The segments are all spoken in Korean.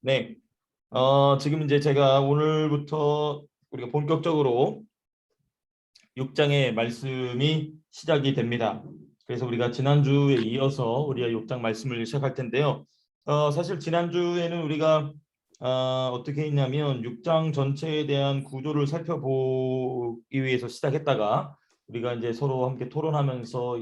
네, 지금 이제 제가 오늘부터 우리가 본격적으로 6장의 말씀이 시작이 됩니다. 그래서 우리가 지난주에 이어서 우리가 6장 말씀을 시작할 텐데요. 사실 지난주에는 우리가 어떻게 했냐면 6장 전체에 대한 구조를 살펴보기 위해서 시작했다가 우리가 이제 서로 함께 토론하면서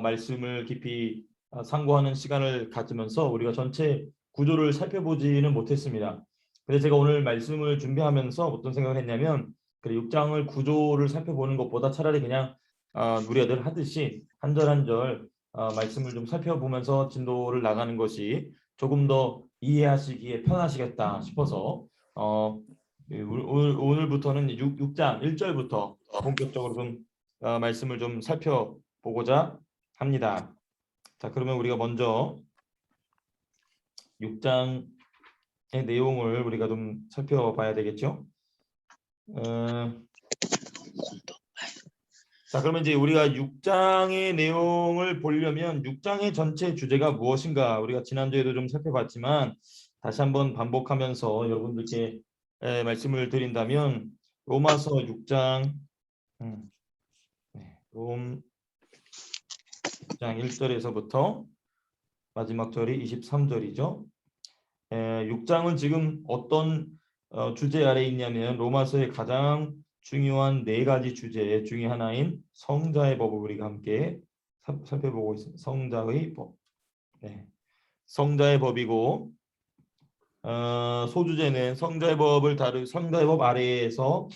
말씀을 깊이 상고하는 시간을 가지면서 우리가 전체 구조를 살펴보지는 못했습니다. 그래서 제가 오늘 말씀을 준비하면서 어떤 생각을 했냐면 그래 6장을 구조를 살펴보는 것보다 차라리 그냥 우리가 늘 하듯이 한 절 한 절 말씀을 좀 살펴보면서 진도를 나가는 것이 조금 더 이해하시기에 편하시겠다 싶어서 오늘부터는 6장 1절부터 본격적으로 좀 말씀을 좀 살펴보고자 합니다. 자, 그러면 우리가 먼저 6장의 내용을 우리가 좀 살펴봐야 되겠죠? 자, 그러면 이제 우리가 6장의 내용을 보려면 6장의 전체 주제가 무엇인가 우리가 지난주에도 좀 살펴봤지만 다시 한번 반복하면서 여러분들께 말씀을 드린다면 로마서 6장 롬 6장 1절에서부터 마지막 절이 23절이죠. 6장은 지금 어떤 주제 아래에 있냐면 로마서의 가장 중요한 네 가지 주제 중에 하나인 성자의 법을 우리가 함께 살펴보고 있습니다. 성자의 법. 네. 성자의 법이고 소주제는 성자의 법 아래에서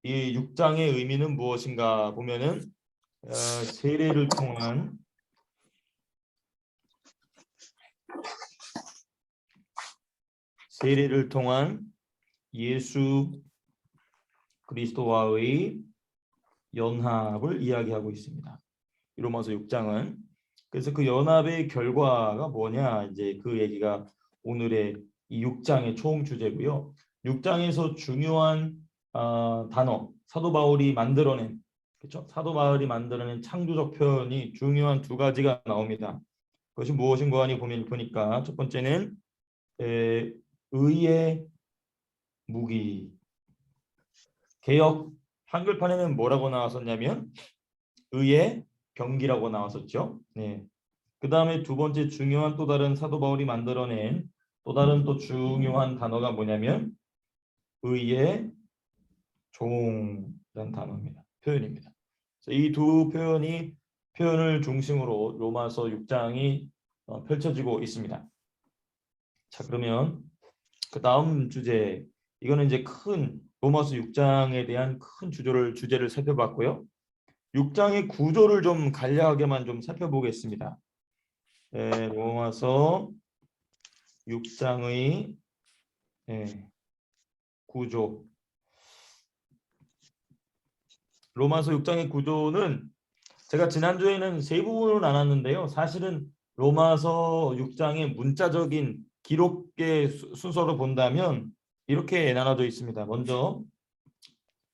이 6장의 의미는 무엇인가 보면은 세례를 통한 예수 그리스도와의 연합을 이야기하고 있습니다. 로마서 6장은 그래서 그 연합의 결과가 뭐냐 이제 그 얘기가 오늘의 이 6장의 초음 주제고요. 6장에서 중요한 단어 사도 바울이 만들어낸 그렇죠? 사도 바울이 만들어낸 창조적 표현이 중요한 두 가지가 나옵니다. 그것이 무엇인가 하니 보니까 첫 번째는 의의 무기. 개역 한글판에는 뭐라고 나왔었냐면 의의 경기라고 나왔었죠. 네. 그 다음에 두 번째 중요한 또 다른 사도 바울이 만들어낸 또 다른 또 중요한 단어가 뭐냐면 의의 종이라는 단어입니다. 표현입니다. 이 두 표현을 중심으로 로마서 6장이 펼쳐지고 있습니다. 자, 그러면 그 다음 주제 이거는 이제 큰 로마서 6장에 대한 큰 주제를 살펴봤고요. 6장의 구조를 좀 간략하게만 좀 살펴보겠습니다. 로마서 6장의 구조. 로마서 6장의 구조는 제가 지난주에는 세 부분으로 나눴는데요. 사실은 로마서 6장의 문자적인 기록의 순서로 본다면 이렇게 나눠져 있습니다. 먼저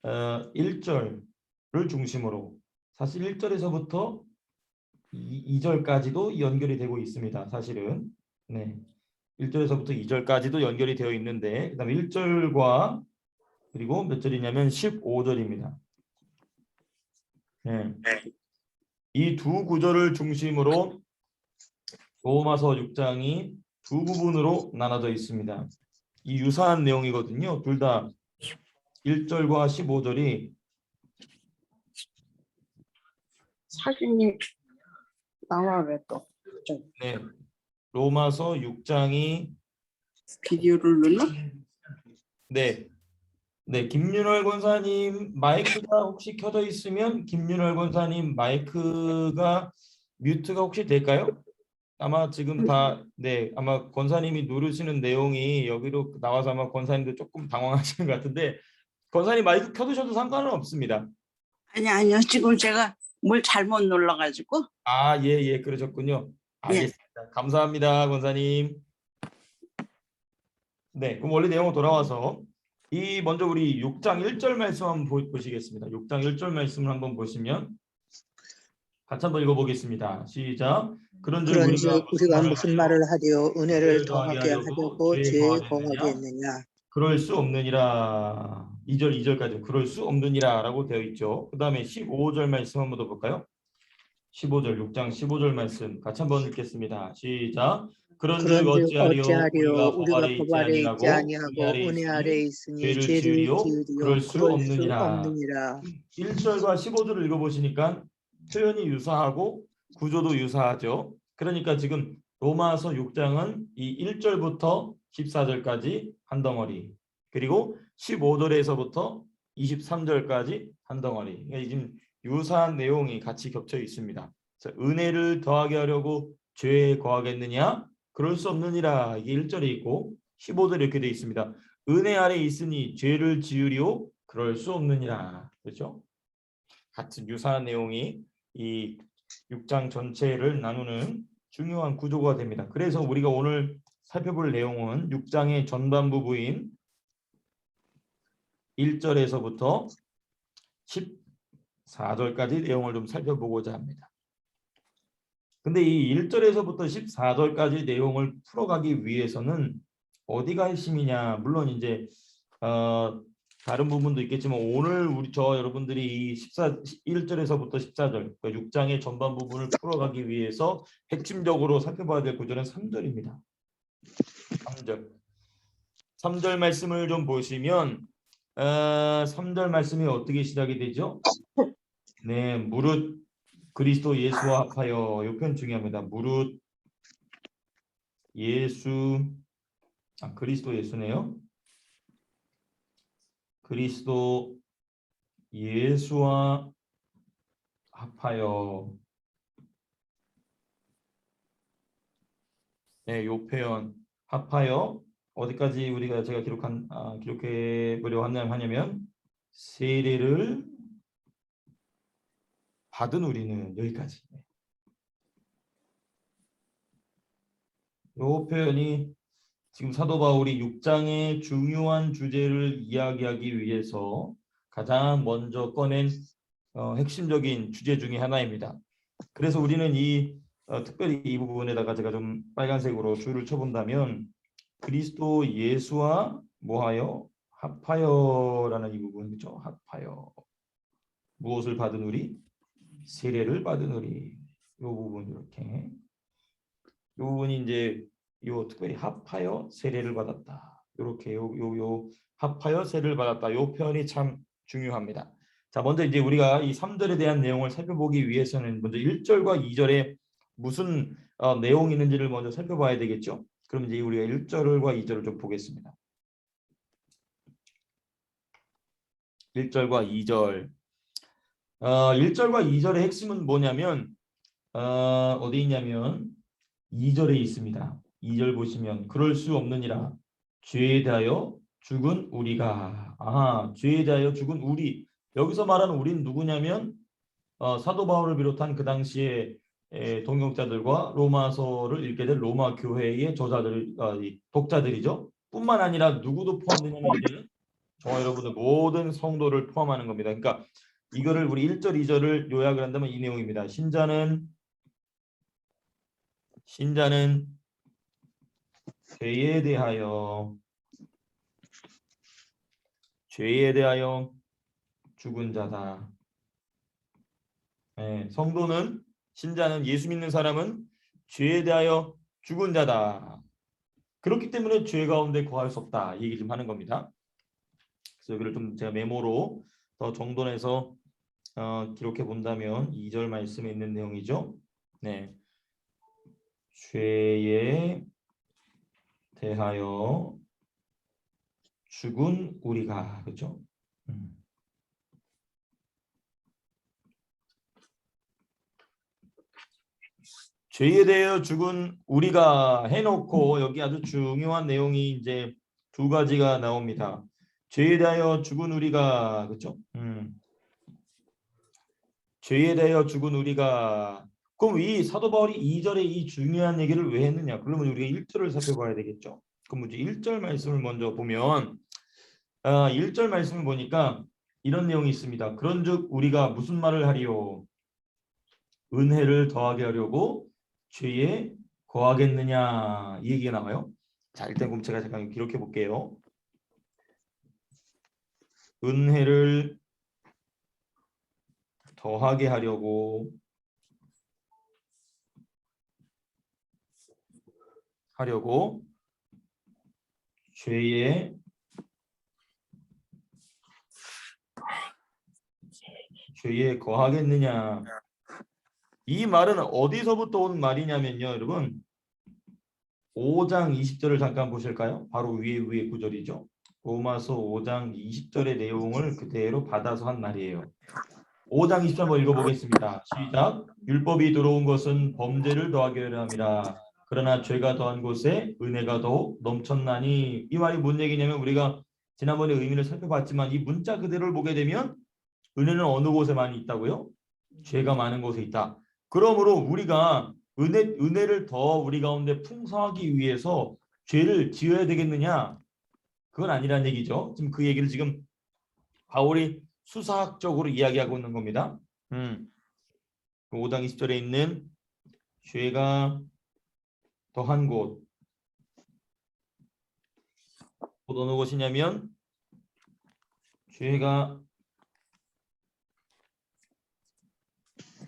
1절을 중심으로 사실 1절에서부터 2절까지도 연결이 되고 있습니다. 사실은 1절에서부터 2절까지도 연결이 되어 있는데 그 다음에 1절과 그리고 몇 절이냐면 15절입니다. 이 두 구절을 중심으로 로마서 6장이 두 부분으로 나눠져 있습니다. 이 유사한 내용이거든요. 둘 다 1절과 15절이 사진이 나와 왜 또? 로마서 6장이 비디오를 눌러? 김윤월 권사님 마이크가 혹시 켜져 있으면 김윤월 권사님 마이크가 뮤트가 혹시 될까요? 아마 지금 아마 권사님이 누르시는 내용이 여기로 나와서 아마 권사님도 조금 당황하시는 것 같은데 권사님 마이크 켜두셔도 상관은 없습니다. 아니요. 지금 제가 뭘 잘못 눌러가지고. 예, 그러셨군요. 알겠습니다. 감사합니다, 권사님. 그럼 원래 내용으로 돌아와서 먼저 우리 6장 1절 말씀 한번 보시겠습니다. 6장 1절 말씀을 한번 보시면 같이 한번 읽어보겠습니다. 시작. 그런즉 우리가 우리가 무슨 말을 하리요 은혜를 은혜를 더하게 하려고 죄에 거하겠느냐. 그럴 수 없느니라. 2절까지 그럴 수 없느니라라고 되어 있죠. 그 다음에 15절 말씀 한번 더 볼까요? 15절 6장 15절 말씀 같이 한번 읽겠습니다. 시작. 그런즉 어찌하리요 우리가 법 아래 있지 아니하고 은혜 아래 있으니 죄를 지으리요 그럴 수 그럴 없느니라. 1절과 15절을 읽어보시니까 표현이 유사하고 구조도 유사하죠. 그러니까 지금 로마서 6장은 이 1절부터 14절까지 한 덩어리, 그리고 15절에서부터 23절까지 한 덩어리. 그러니까 지금 유사한 내용이 같이 겹쳐 있습니다. 은혜를 더하게 하려고 죄에 거하겠느냐? 그럴 수 없느니라. 이게 1절에 있고 15절에 이렇게 되어 있습니다. 은혜 아래 있으니 죄를 지으리오 그럴 수 없느니라. 그렇죠? 같은 유사한 내용이 이 6장 전체를 나누는 중요한 구조가 됩니다. 그래서 우리가 오늘 살펴볼 내용은 6장의 전반부 부인 1절에서부터 14절까지 내용을 좀 살펴보고자 합니다. 근데 이 1절에서부터 14절까지 내용을 풀어가기 위해서는 어디가 핵심이냐? 물론 이제 다른 부분도 있겠지만 오늘 여러분들이 이 1절에서부터 14절, 그러니까 6장의 전반 부분을 풀어가기 위해서 핵심적으로 살펴봐야 될 구절은 3절입니다. 3절 말씀을 좀 보시면 3절 말씀이 어떻게 시작이 되죠? 네, 무릇 그리스도 예수와 합하여. 이 표현 중요합니다. 무릇 그리스도 예수네요. 그리스도 예수와 합하여. 네, 이 표현 합하여 어디까지 제가 기록해 보려고 하냐면 세례를 받은 우리는 여기까지. 이 표현이 지금 사도 바울이 6장의 중요한 주제를 이야기하기 위해서 가장 먼저 꺼낸 핵심적인 주제 중에 하나입니다. 그래서 우리는 특별히 이 부분에다가 제가 좀 빨간색으로 줄을 쳐본다면 그리스도 예수와 뭐하여? 합하여라는 이 부분, 그렇죠? 합하여. 무엇을 받은 우리? 세례를 받은 우리. 이 부분 이렇게. 이 부분이 이제 특별히 합하여 세례를 받았다. 이렇게 요 합하여 세례를 받았다. 요 표현이 참 중요합니다. 자, 먼저 이제 우리가 이 3절에 대한 내용을 살펴보기 위해서는 먼저 1절과 2절에 무슨 내용이 있는지를 먼저 살펴봐야 되겠죠. 그럼 이제 우리가 1절과 2절을 좀 보겠습니다. 1절과 2절. 1절과 2절의 핵심은 뭐냐면 어디 있냐면 2절에 있습니다. 2절 보시면 그럴 수 없느니라. 죄에 대하여 죽은 우리가. 죄에 대하여 죽은 우리. 여기서 말하는 우리는 누구냐면 사도 바울을 비롯한 그 당시에 동역자들과 로마서를 읽게 될 로마 교회의 독자들이죠. 뿐만 아니라 누구도 포함되냐면 이제는 저와 여러분들 모든 성도를 포함하는 겁니다. 그러니까 이거를 우리 1절, 2절을 요약을 한다면 이 내용입니다. 신자는 죄에 대하여 죽은 자다. 네, 신자는 예수 믿는 사람은 죄에 대하여 죽은 자다. 그렇기 때문에 죄 가운데 거할 수 없다. 이 얘기 좀 하는 겁니다. 그래서 여기를 좀 제가 메모로 더 정돈해서 기록해 본다면 2절 말씀에 있는 내용이죠. 네, 죄에 대하여 죽은 우리가, 그렇죠? 죄에 대하여 죽은 우리가 해놓고 여기 아주 중요한 내용이 이제 두 가지가 나옵니다. 죄에 대하여 죽은 우리가, 그렇죠? 죄에 대하여 죽은 우리가. 그럼 이 사도 바울이 2절에 이 중요한 얘기를 왜 했느냐? 그러면 우리가 1절을 살펴봐야 되겠죠. 그럼 이제 1절 말씀을 먼저 보면 1절 말씀을 보니까 이런 내용이 있습니다. 그런즉 우리가 무슨 말을 하리요? 은혜를 더하게 하려고 죄에 거하겠느냐 이 얘기가 나와요. 자, 일단 그럼 제가 잠깐 기록해 볼게요. 은혜를 더하게 하려고 죄에 거하겠느냐. 이 말은 어디서부터 온 말이냐면요, 여러분. 5장 20절을 잠깐 보실까요? 바로 위에 구절이죠. 로마서 5장 20절의 내용을 그대로 받아서 한 말이에요. 5장 20절 한번 읽어보겠습니다. 시작. 율법이 들어온 것은 범죄를 더하게 하려 함이라. 그러나 죄가 더한 곳에 은혜가 더욱 넘쳤나니. 이 말이 뭔 얘기냐면 우리가 지난번에 의미를 살펴봤지만 이 문자 그대로를 보게 되면 은혜는 어느 곳에 많이 있다고요? 죄가 많은 곳에 있다. 그러므로 우리가 은혜를 더 우리 가운데 풍성하기 위해서 죄를 지어야 되겠느냐? 그건 아니란 얘기죠. 지금 그 얘기를 지금 바울이 수사학적으로 이야기하고 있는 겁니다. 5장 20절에 있는 죄가 더한 곳 어느 곳이냐면 죄가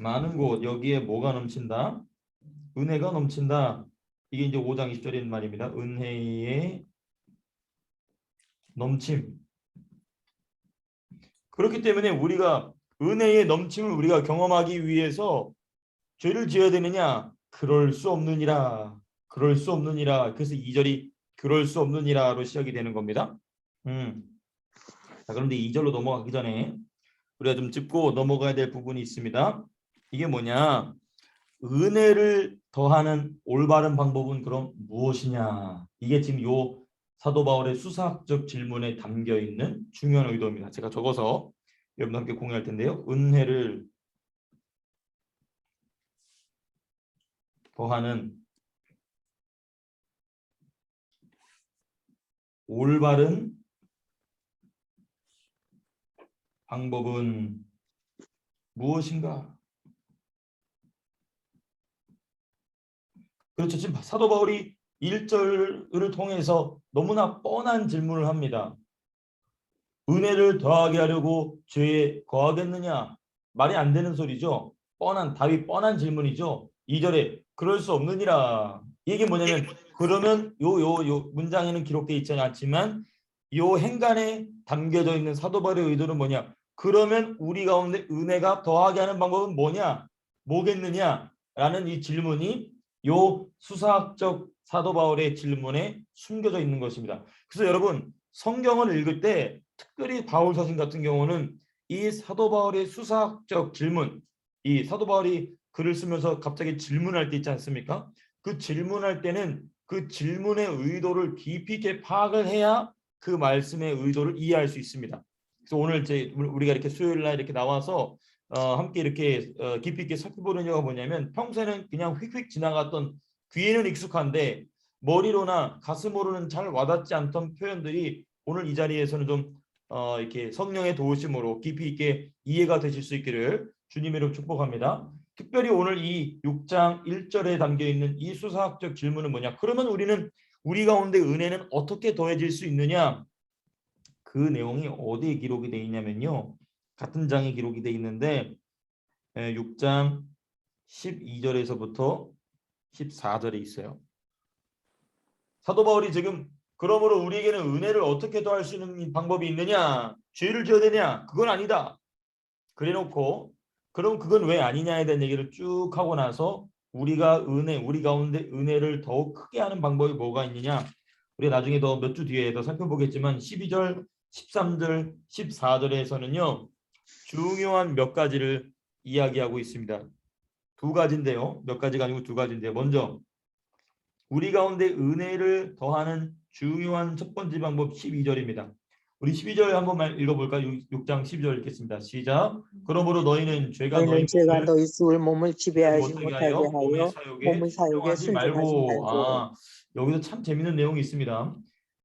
많은 곳, 여기에 뭐가 넘친다? 은혜가 넘친다. 이게 이제 5장 20절에 있는 말입니다. 은혜의 넘침. 그렇기 때문에 우리가 은혜의 넘침을 우리가 경험하기 위해서 죄를 지어야 되느냐? 그럴 수 없느니라. 그럴 수 없느니라. 그래서 2절이 그럴 수 없느니라로 시작이 되는 겁니다. 자, 그런데 2절로 넘어가기 전에 우리가 좀 짚고 넘어가야 될 부분이 있습니다. 이게 뭐냐? 은혜를 더하는 올바른 방법은 그럼 무엇이냐? 이게 지금 요 사도 바울의 수사학적 질문에 담겨 있는 중요한 의도입니다. 제가 적어서 여러분과 함께 공유할 텐데요. 은혜를 더하는 올바른 방법은 무엇인가? 그렇죠. 지금 사도 바울이 1절을 통해서 너무나 뻔한 질문을 합니다. 은혜를 더하게 하려고 죄에 거하겠느냐? 말이 안 되는 소리죠. 답이 뻔한 질문이죠. 2절에 그럴 수 없느니라. 이게 뭐냐면 그러면 요 문장에는 기록되어 있지 않지만 요 행간에 담겨져 있는 사도 바울의 의도는 뭐냐? 그러면 우리 가운데 은혜가 더하게 하는 방법은 뭐겠느냐? 라는 이 질문이 요 수사학적 사도 바울의 질문에 숨겨져 있는 것입니다. 그래서 여러분 성경을 읽을 때 특별히 바울 서신 같은 경우는 이 사도 바울의 수사학적 질문, 이 사도 바울이 글을 쓰면서 갑자기 질문할 때 있지 않습니까? 그 질문할 때는 그 질문의 의도를 깊이 있게 파악을 해야 그 말씀의 의도를 이해할 수 있습니다. 그래서 오늘 우리가 이렇게 수요일 날 이렇게 나와서 함께 이렇게 깊이 있게 살펴보는 이유가 뭐냐면 평소에는 그냥 휙휙 지나갔던 귀에는 익숙한데 머리로나 가슴으로는 잘 와닿지 않던 표현들이 오늘 이 자리에서는 좀 이렇게 성령의 도우심으로 깊이 있게 이해가 되실 수 있기를 주님의 이름으로 축복합니다. 특별히 오늘 이 6장 1절에 담겨있는 이 수사학적 질문은 뭐냐? 그러면 우리 가운데 은혜는 어떻게 더해질 수 있느냐? 그 내용이 어디에 기록이 되어 있냐면요. 같은 장에 기록이 되어 있는데 6장 12절에서부터 14절에 있어요. 사도 바울이 지금 그러므로 우리에게는 은혜를 어떻게 더할 수 있는 방법이 있느냐? 죄를 지어야 되냐? 그건 아니다. 그래놓고 그럼 그건 왜 아니냐에 대한 얘기를 쭉 하고 나서 우리 가운데 은혜를 더욱 크게 하는 방법이 뭐가 있느냐? 우리가 나중에 더 몇 주 뒤에 더 살펴보겠지만 12절, 13절, 14절에서는요. 중요한 몇 가지를 이야기하고 있습니다. 두 가지인데요. 몇 가지가 아니고 두 가지인데 먼저 우리 가운데 은혜를 더하는 중요한 첫 번째 방법 12절입니다. 우리 12절 한번 읽어볼까요? 6장 12절 읽겠습니다. 시작. 그러므로 너희는 죄가 너희 몸을 지배하지 못하게 하여 몸의 사욕에 순종하지 순종하지 말고. 여기서 참 재밌는 내용이 있습니다.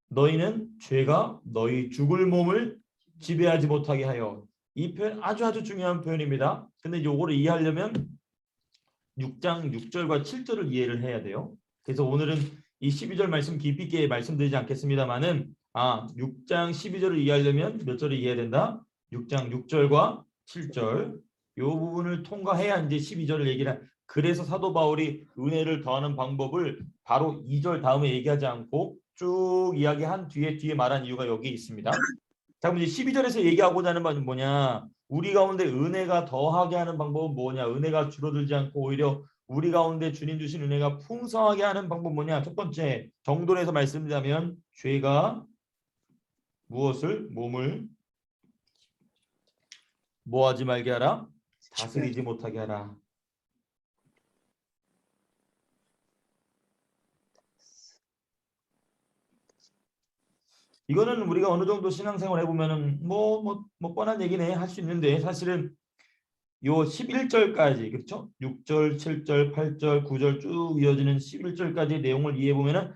너희는 죄가 너희 죽을 몸을 지배하지 못하게 하여. 이 표현 아주 중요한 표현입니다. 근데 요거를 이해하려면 6장 6절과 7절을 이해를 해야 돼요. 그래서 오늘은 이 12절 말씀 깊이 있게 말씀드리지 않겠습니다만은 6장 12절을 이해하려면 몇 절을 이해해야 된다? 6장 6절과 7절 요 부분을 통과해야 이제 12절을 얘기를 그래서 사도 바울이 은혜를 더하는 방법을 바로 2절 다음에 얘기하지 않고 쭉 이야기한 뒤에 말한 이유가 여기 있습니다. 자, 그럼 이제 12절에서 얘기하고자 하는 바는 뭐냐? 우리 가운데 은혜가 더하게 하는 방법은 뭐냐? 은혜가 줄어들지 않고 오히려 우리 가운데 주님 주신 은혜가 풍성하게 하는 방법은 뭐냐? 첫 번째, 정돈해서 말씀드리자면 죄가 무엇을? 몸을 뭐하지 말게 하라? 다스리지 못하게 하라. 이거는 우리가 어느 정도 신앙생활 해보면은 뭐 뻔한 얘기네 할 수 있는데 사실은 요 11절까지 그렇죠? 6절, 7절, 8절, 9절 쭉 이어지는 11절까지 내용을 이해해 보면은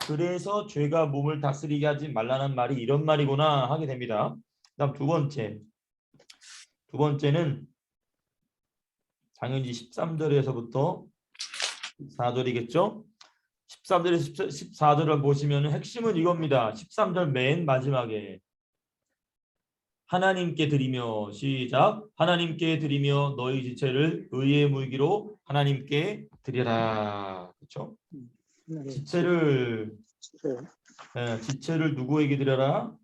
그래서 죄가 몸을 다스리게 하지 말라는 말이 이런 말이구나 하게 됩니다. 그다음 두 번째는 당연히 13절에서부터 4절이겠죠? 13절에서 14절을 보시면 핵심은 이겁니다. 13절 맨 마지막에 하나님께 드리며 시작 하나님께 드리며 너희 지체를 의의 무기로 하나님께 드려라. 그렇죠? 지체를 누구에게 드려라?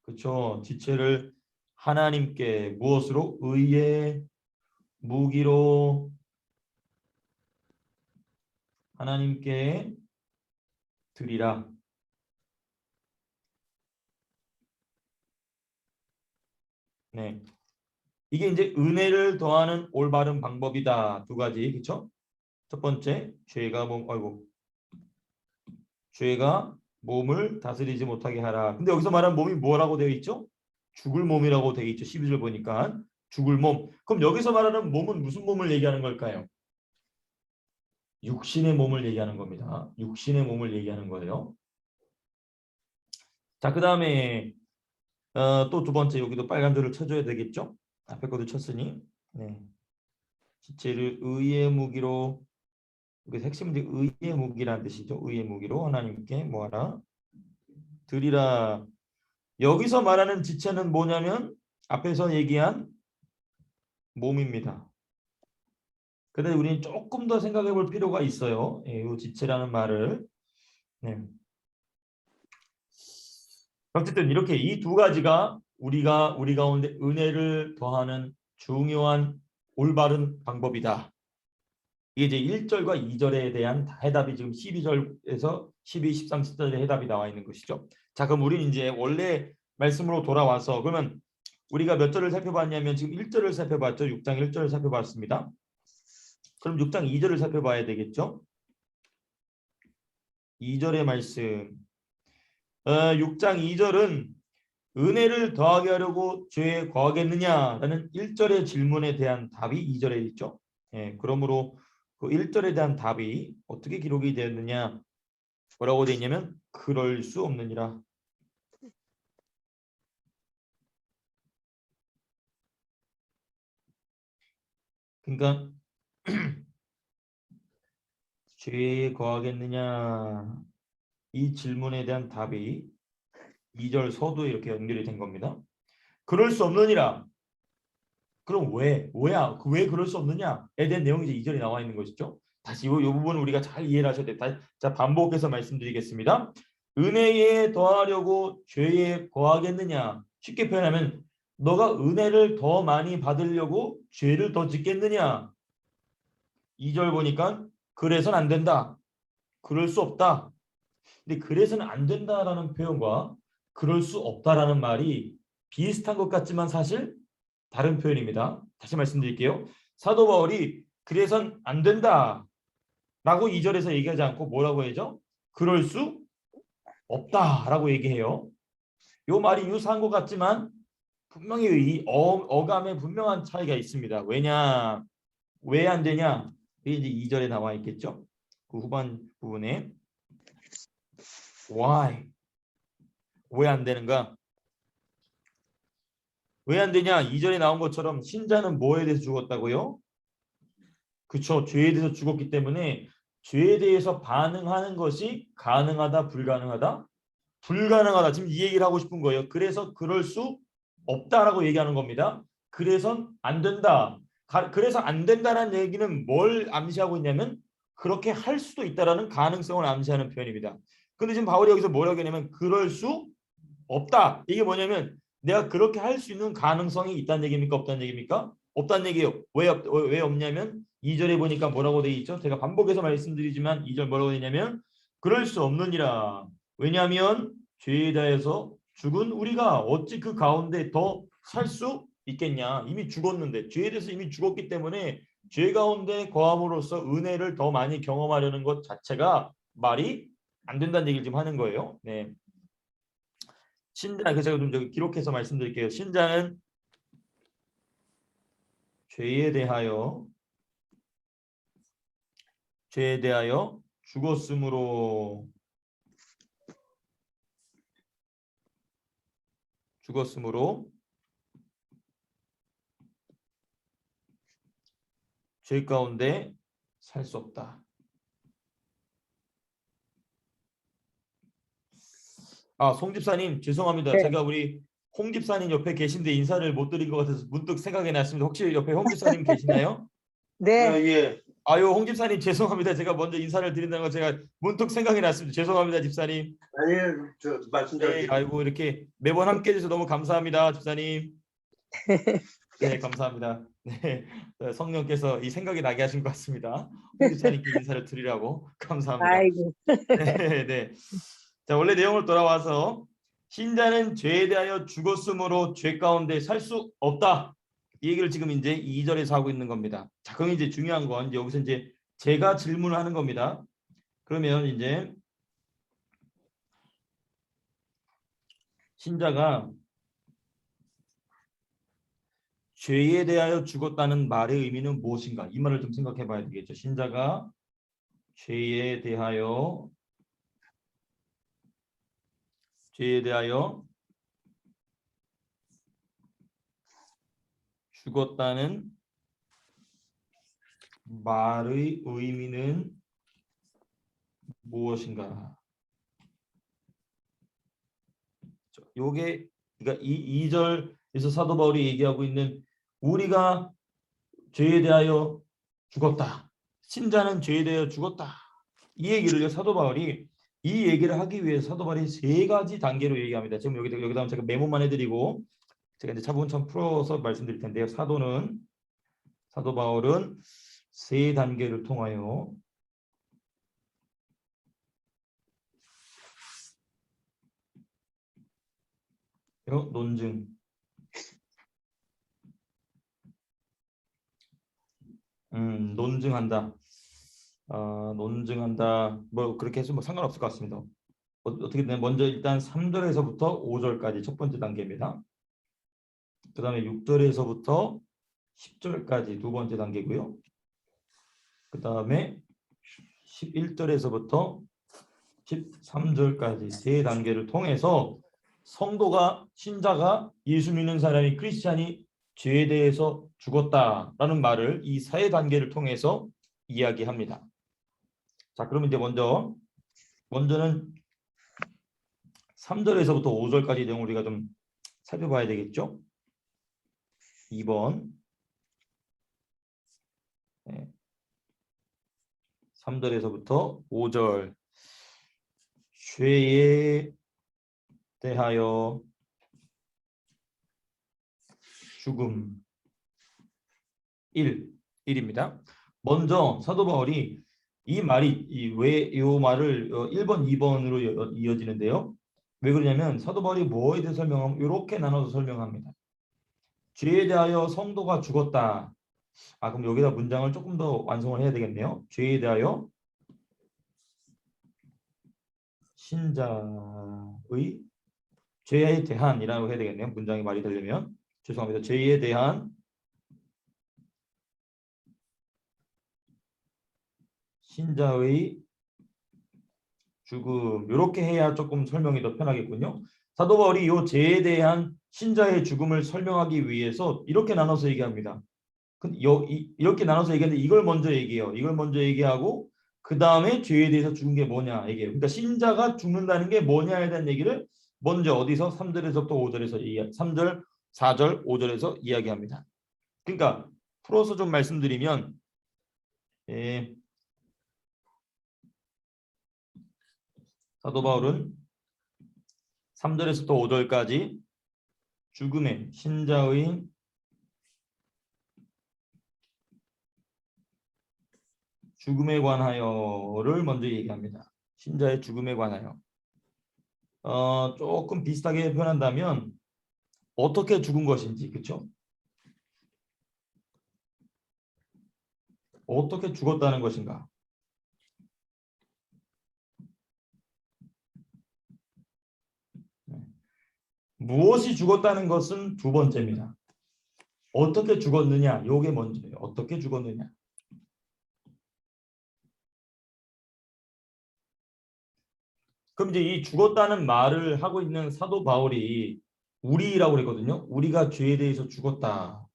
그렇죠? 지체를 하나님께 무엇으로? 의의 무기로 하나님께 드리라. 네, 이게 이제 은혜를 더하는 올바른 방법이다. 두 가지, 그렇죠? 첫 번째, 죄가 몸을 다스리지 못하게 하라. 근데 여기서 말하는 몸이 뭐라고 되어 있죠? 죽을 몸이라고 되어 있죠. 12절 보니까 죽을 몸. 그럼 여기서 말하는 몸은 무슨 몸을 얘기하는 걸까요? 육신의 몸을 얘기하는 겁니다. 육신의 몸을 얘기하는 거예요. 자, 그 다음에 또 두 번째 여기도 빨간 줄을 쳐줘야 되겠죠? 앞에 것도 쳤으니 네. 지체를 의의 무기로 여기서 핵심은 의의 무기라는 뜻이죠. 의의 무기로 하나님께 뭐하라? 드리라. 여기서 말하는 지체는 뭐냐면 앞에서 얘기한 몸입니다. 그런데 우리는 조금 더 생각해 볼 필요가 있어요. 이 지체라는 말을. 네. 어쨌든 이렇게 이 두 가지가 우리 가운데 은혜를 더하는 중요한 올바른 방법이다. 이게 이제 1절과 2절에 대한 해답이 지금 12절에서 12, 13, 14절의 해답이 나와 있는 것이죠. 자, 그럼 우리는 이제 원래 말씀으로 돌아와서 그러면 우리가 몇 절을 살펴봤냐면 지금 1절을 살펴봤죠. 6장 1절을 살펴봤습니다. 그럼 6장 2절을 살펴봐야 되겠죠. 2절의 말씀. 6장 2절은 은혜를 더하게 하려고 죄에 거하겠느냐라는 1절의 질문에 대한 답이 2절에 있죠. 예, 그러므로 그 1절에 대한 답이 어떻게 기록이 되었느냐? 뭐라고 되어 있냐면 그럴 수 없느니라. 그러니까 죄에 거하겠느냐 이 질문에 대한 답이 2절 서두에 이렇게 연결이 된 겁니다. 그럴 수 없느니라. 그럼 왜 그럴 수 없느냐에 대한 내용이 이제 2절에 나와 있는 것이죠. 다시 이 부분을 우리가 잘 이해를 하셔야 돼요. 자, 반복해서 말씀드리겠습니다. 은혜에 더하려고 죄에 거하겠느냐. 쉽게 표현하면 너가 은혜를 더 많이 받으려고 죄를 더 짓겠느냐. 2절 보니까 그래서는 안 된다. 그럴 수 없다. 근데 그래서는 안 된다라는 표현과 그럴 수 없다라는 말이 비슷한 것 같지만 사실 다른 표현입니다. 다시 말씀드릴게요. 사도 바울이 그래선 안 된다 라고 2절에서 얘기하지 않고 뭐라고 하죠? 그럴 수 없다라고 얘기해요. 이 말이 유사한 것 같지만 분명히 이 어감에 분명한 차이가 있습니다. 왜냐? 왜 안 되냐? 이게 이제 2절에 나와 있겠죠. 그 후반 부분에 why? 왜 안 되는가? 왜 안 되냐? 2절에 나온 것처럼 신자는 뭐에 대해서 죽었다고요? 그렇죠. 죄에 대해서 죽었기 때문에 죄에 대해서 반응하는 것이 가능하다, 불가능하다? 불가능하다. 지금 이 얘기를 하고 싶은 거예요. 그래서 그럴 수 없다라고 얘기하는 겁니다. 그래서 안 된다. 그래서 안 된다라는 얘기는 뭘 암시하고 있냐면 그렇게 할 수도 있다라는 가능성을 암시하는 표현입니다. 근데 지금 바울이 여기서 뭐라고 하냐면 그럴 수 없다. 이게 뭐냐면 내가 그렇게 할 수 있는 가능성이 있다는 얘기입니까? 없다는 얘기입니까? 없다는 얘기예요. 왜 없냐면 2절에 보니까 뭐라고 돼 있죠? 제가 반복해서 말씀드리지만 2절 뭐라고 되냐면 그럴 수 없느니라. 왜냐하면 죄에 대해서 죽은 우리가 어찌 그 가운데 더 살 수 있겠냐. 이미 죽었는데 죄에 대해서 이미 죽었기 때문에 죄 가운데 거함으로써 은혜를 더 많이 경험하려는 것 자체가 말이 안 된다는 얘기를 지금 하는 거예요. 네. 신자, 그 제가 좀 저기 기록해서 말씀드릴게요. 신자는 죄에 대하여 죽었으므로 죄 가운데 살 수 없다. 아, 송 집사님 죄송합니다. 네. 제가 우리 홍 집사님 옆에 계신데 인사를 못 드린 것 같아서 문득 생각이 났습니다. 혹시 옆에 홍 집사님 계시나요? 네. 예. 아유, 홍 집사님 죄송합니다. 제가 먼저 인사를 드린다는 거 제가 문득 생각이 났습니다. 죄송합니다, 집사님. 아니에요. 저 말씀 잘 네, 아이고 이렇게 매번 함께 해주셔서 너무 감사합니다, 집사님. 네, 감사합니다. 네, 성령께서 이 생각이 나게 하신 것 같습니다. 홍 집사님께 인사를 드리라고 감사합니다. 아이고. 네, 네. 자, 원래 내용을 돌아와서 신자는 죄에 대하여 죽었으므로 죄 가운데 살 수 없다. 이 얘기를 지금 이제 2절에서 하고 있는 겁니다. 자, 그럼 이제 중요한 건 이제 여기서 이제 제가 질문을 하는 겁니다. 그러면 이제 신자가 죄에 대하여 죽었다는 말의 의미는 무엇인가? 이 말을 좀 생각해 봐야 되겠죠. 신자가 죄에 대하여 죽었다는 말의 의미는 무엇인가? 요게 그러니까 이 2절에서 사도 바울이 얘기하고 있는 우리가 죄에 대하여 죽었다. 신자는 죄에 대하여 죽었다. 이 얘기를 사도 바울이 이 얘기를 하기 위해 사도 바울이 세 가지 단계로 얘기합니다. 지금 여기다 제가 메모만 해드리고 제가 이제 차분차분 풀어서 말씀드릴 텐데요. 사도 바울은 세 단계를 통하여 논증, 논증한다. 논증한다. 뭐 그렇게 해서 뭐 상관없을 것 같습니다. 어떻게 되면 먼저 일단 3절에서부터 5절까지 첫 번째 단계입니다. 그 다음에 6절에서부터 10절까지 두 번째 단계고요. 그 다음에 11절에서부터 13절까지 세 단계를 통해서 성도가 신자가 예수 믿는 사람이 크리스찬이 죄에 대해서 죽었다라는 말을 이 세 단계를 통해서 이야기합니다. 자, 그러면 이제 먼저는 3절에서부터 5절까지 내용을 우리가 좀 살펴봐야 되겠죠. 2번 3절에서부터 5절 죄에 대하여 죽음 1입니다. 먼저 사도 바울이 이 말이 왜 이 말을 1번, 2번으로 이어지는데요. 왜 그러냐면 사도 바울이 뭐에 대해 설명하면 이렇게 나눠서 설명합니다. 죄에 대하여 성도가 죽었다. 그럼 여기다 문장을 조금 더 완성을 해야 되겠네요. 죄에 대하여 신자의 죄에 대한이라고 해야 되겠네요. 문장이 말이 되려면 죄송합니다. 죄에 대한 신자의 죽음 이렇게 해야 조금 설명이 더 편하겠군요. 사도 바울이 이 죄에 대한 신자의 죽음을 설명하기 위해서 이렇게 나눠서 얘기합니다. 이렇게 나눠서 얘기하는데 이걸 먼저 얘기해요. 이걸 먼저 얘기하고 그 다음에 죄에 대해서 죽은 게 뭐냐 얘기해요. 그러니까 신자가 죽는다는 게 뭐냐에 대한 얘기를 먼저 어디서 3절에서부터 5절에서 3절, 4절, 5절에서 이야기합니다. 그러니까 풀어서 좀 말씀드리면 사도 바울은 3절에서부터 5절까지 죽음의 신자의 죽음에 관하여를 먼저 얘기합니다. 신자의 죽음에 관하여. 조금 비슷하게 표현한다면 어떻게 죽은 것인지, 그렇죠? 어떻게 죽었다는 것인가? 무엇이 죽었다는 것은 두 번째입니다. 어떻게 죽었느냐, 요게 먼저예요. 어떻게 죽었느냐. 그럼 이제 이 죽었다는 말을 하고 있는 사도 바울이 우리라고 그랬거든요. 우리가 죄에 대해서 죽었다.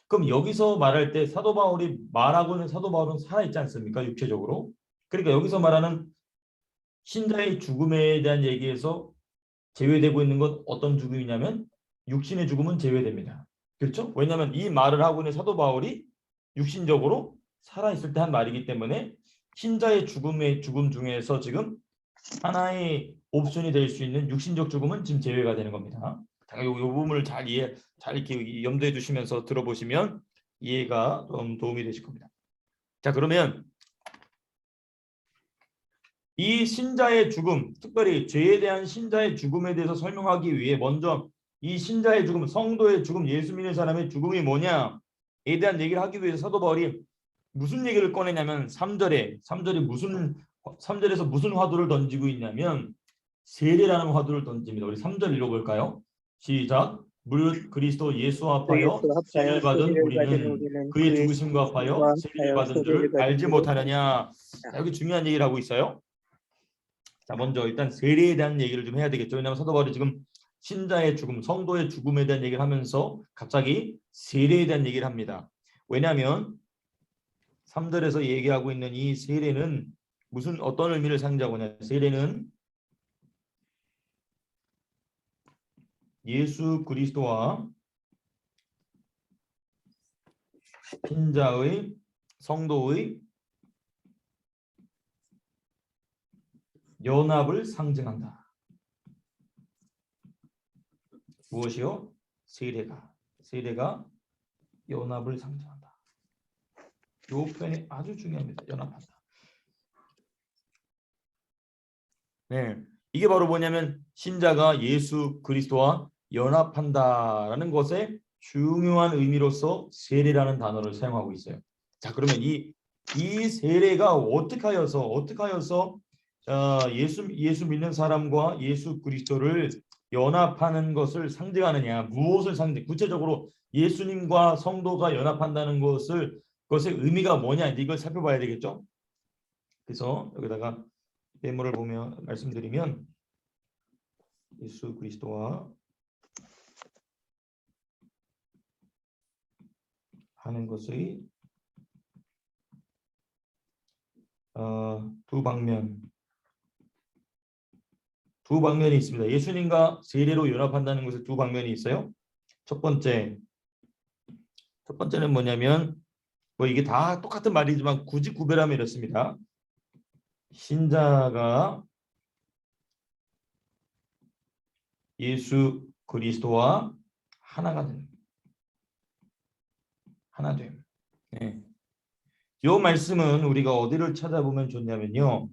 그럼 여기서 말할 때 사도 바울이 말하고 있는 사도 바울은 살아있지 않습니까? 육체적으로. 그러니까 여기서 말하는 신자의 죽음에 대한 얘기에서 제외되고 있는 건 어떤 죽음이냐면 육신의 죽음은 제외됩니다. 그렇죠? 왜냐하면 이 말을 하고 있는 사도 바울이 육신적으로 살아있을 때 한 말이기 때문에 신자의 죽음 중에서 지금 하나의 옵션이 될 수 있는 육신적 죽음은 지금 제외가 되는 겁니다. 이 부분을 잘 이렇게 염두해 두시면서 들어보시면 이해가 좀 도움이 되실 겁니다. 자, 그러면 이 신자의 죽음, 특별히 죄에 대한 신자의 죽음에 대해서 설명하기 위해 먼저 이 신자의 죽음, 성도의 죽음, 예수 믿는 사람의 죽음이 뭐냐에 대한 얘기를 하기 위해서 사도 바울이 무슨 얘기를 꺼내냐면 3절에서 무슨 화두를 던지고 있냐면 세례라는 화두를 던집니다. 우리 3절 읽어볼까요? 시작. 무릇 그리스도 예수 합하여 세례를 받은 우리는 그의 죽으심과 합하여 세례를 받은 줄 알지 못하느냐. 자, 여기 중요한 얘기를 하고 있어요. 자, 먼저 일단 세례에 대한 얘기를 좀 해야 되겠죠. 왜냐하면 사도 바울이 지금 신자의 죽음, 성도의 죽음에 대한 얘기를 하면서 갑자기 세례에 대한 얘기를 합니다. 왜냐하면 3절에서 얘기하고 있는 이 세례는 어떤 의미를 상징하고 있냐. 세례는 예수 그리스도와 신자의 성도의 연합을 상징한다. 무엇이요? 세례가 연합을 상징한다. 이 표현이 아주 중요합니다. 연합한다. 네, 이게 바로 뭐냐면 신자가 예수 그리스도와 연합한다라는 것의 중요한 의미로서 세례라는 단어를 사용하고 있어요. 자, 그러면 이 세례가 어떻게 하여서 예수 믿는 사람과 예수 그리스도를 연합하는 것을 상징하느냐, 구체적으로 예수님과 성도가 연합한다는 것의 의미가 뭐냐, 이걸 살펴봐야 되겠죠. 그래서 여기다가 메모를 보면 말씀드리면 예수 그리스도와 하는 것의 두 방면이 있습니다. 예수님과 세례로 연합한다는 것에 두 방면이 있어요. 첫 번째는 뭐냐면 이게 다 똑같은 말이지만 굳이 구별하면 이렇습니다. 신자가 예수 그리스도와 하나가 됩니다. 하나됨. 네. 이 말씀은 우리가 어디를 찾아보면 좋냐면요.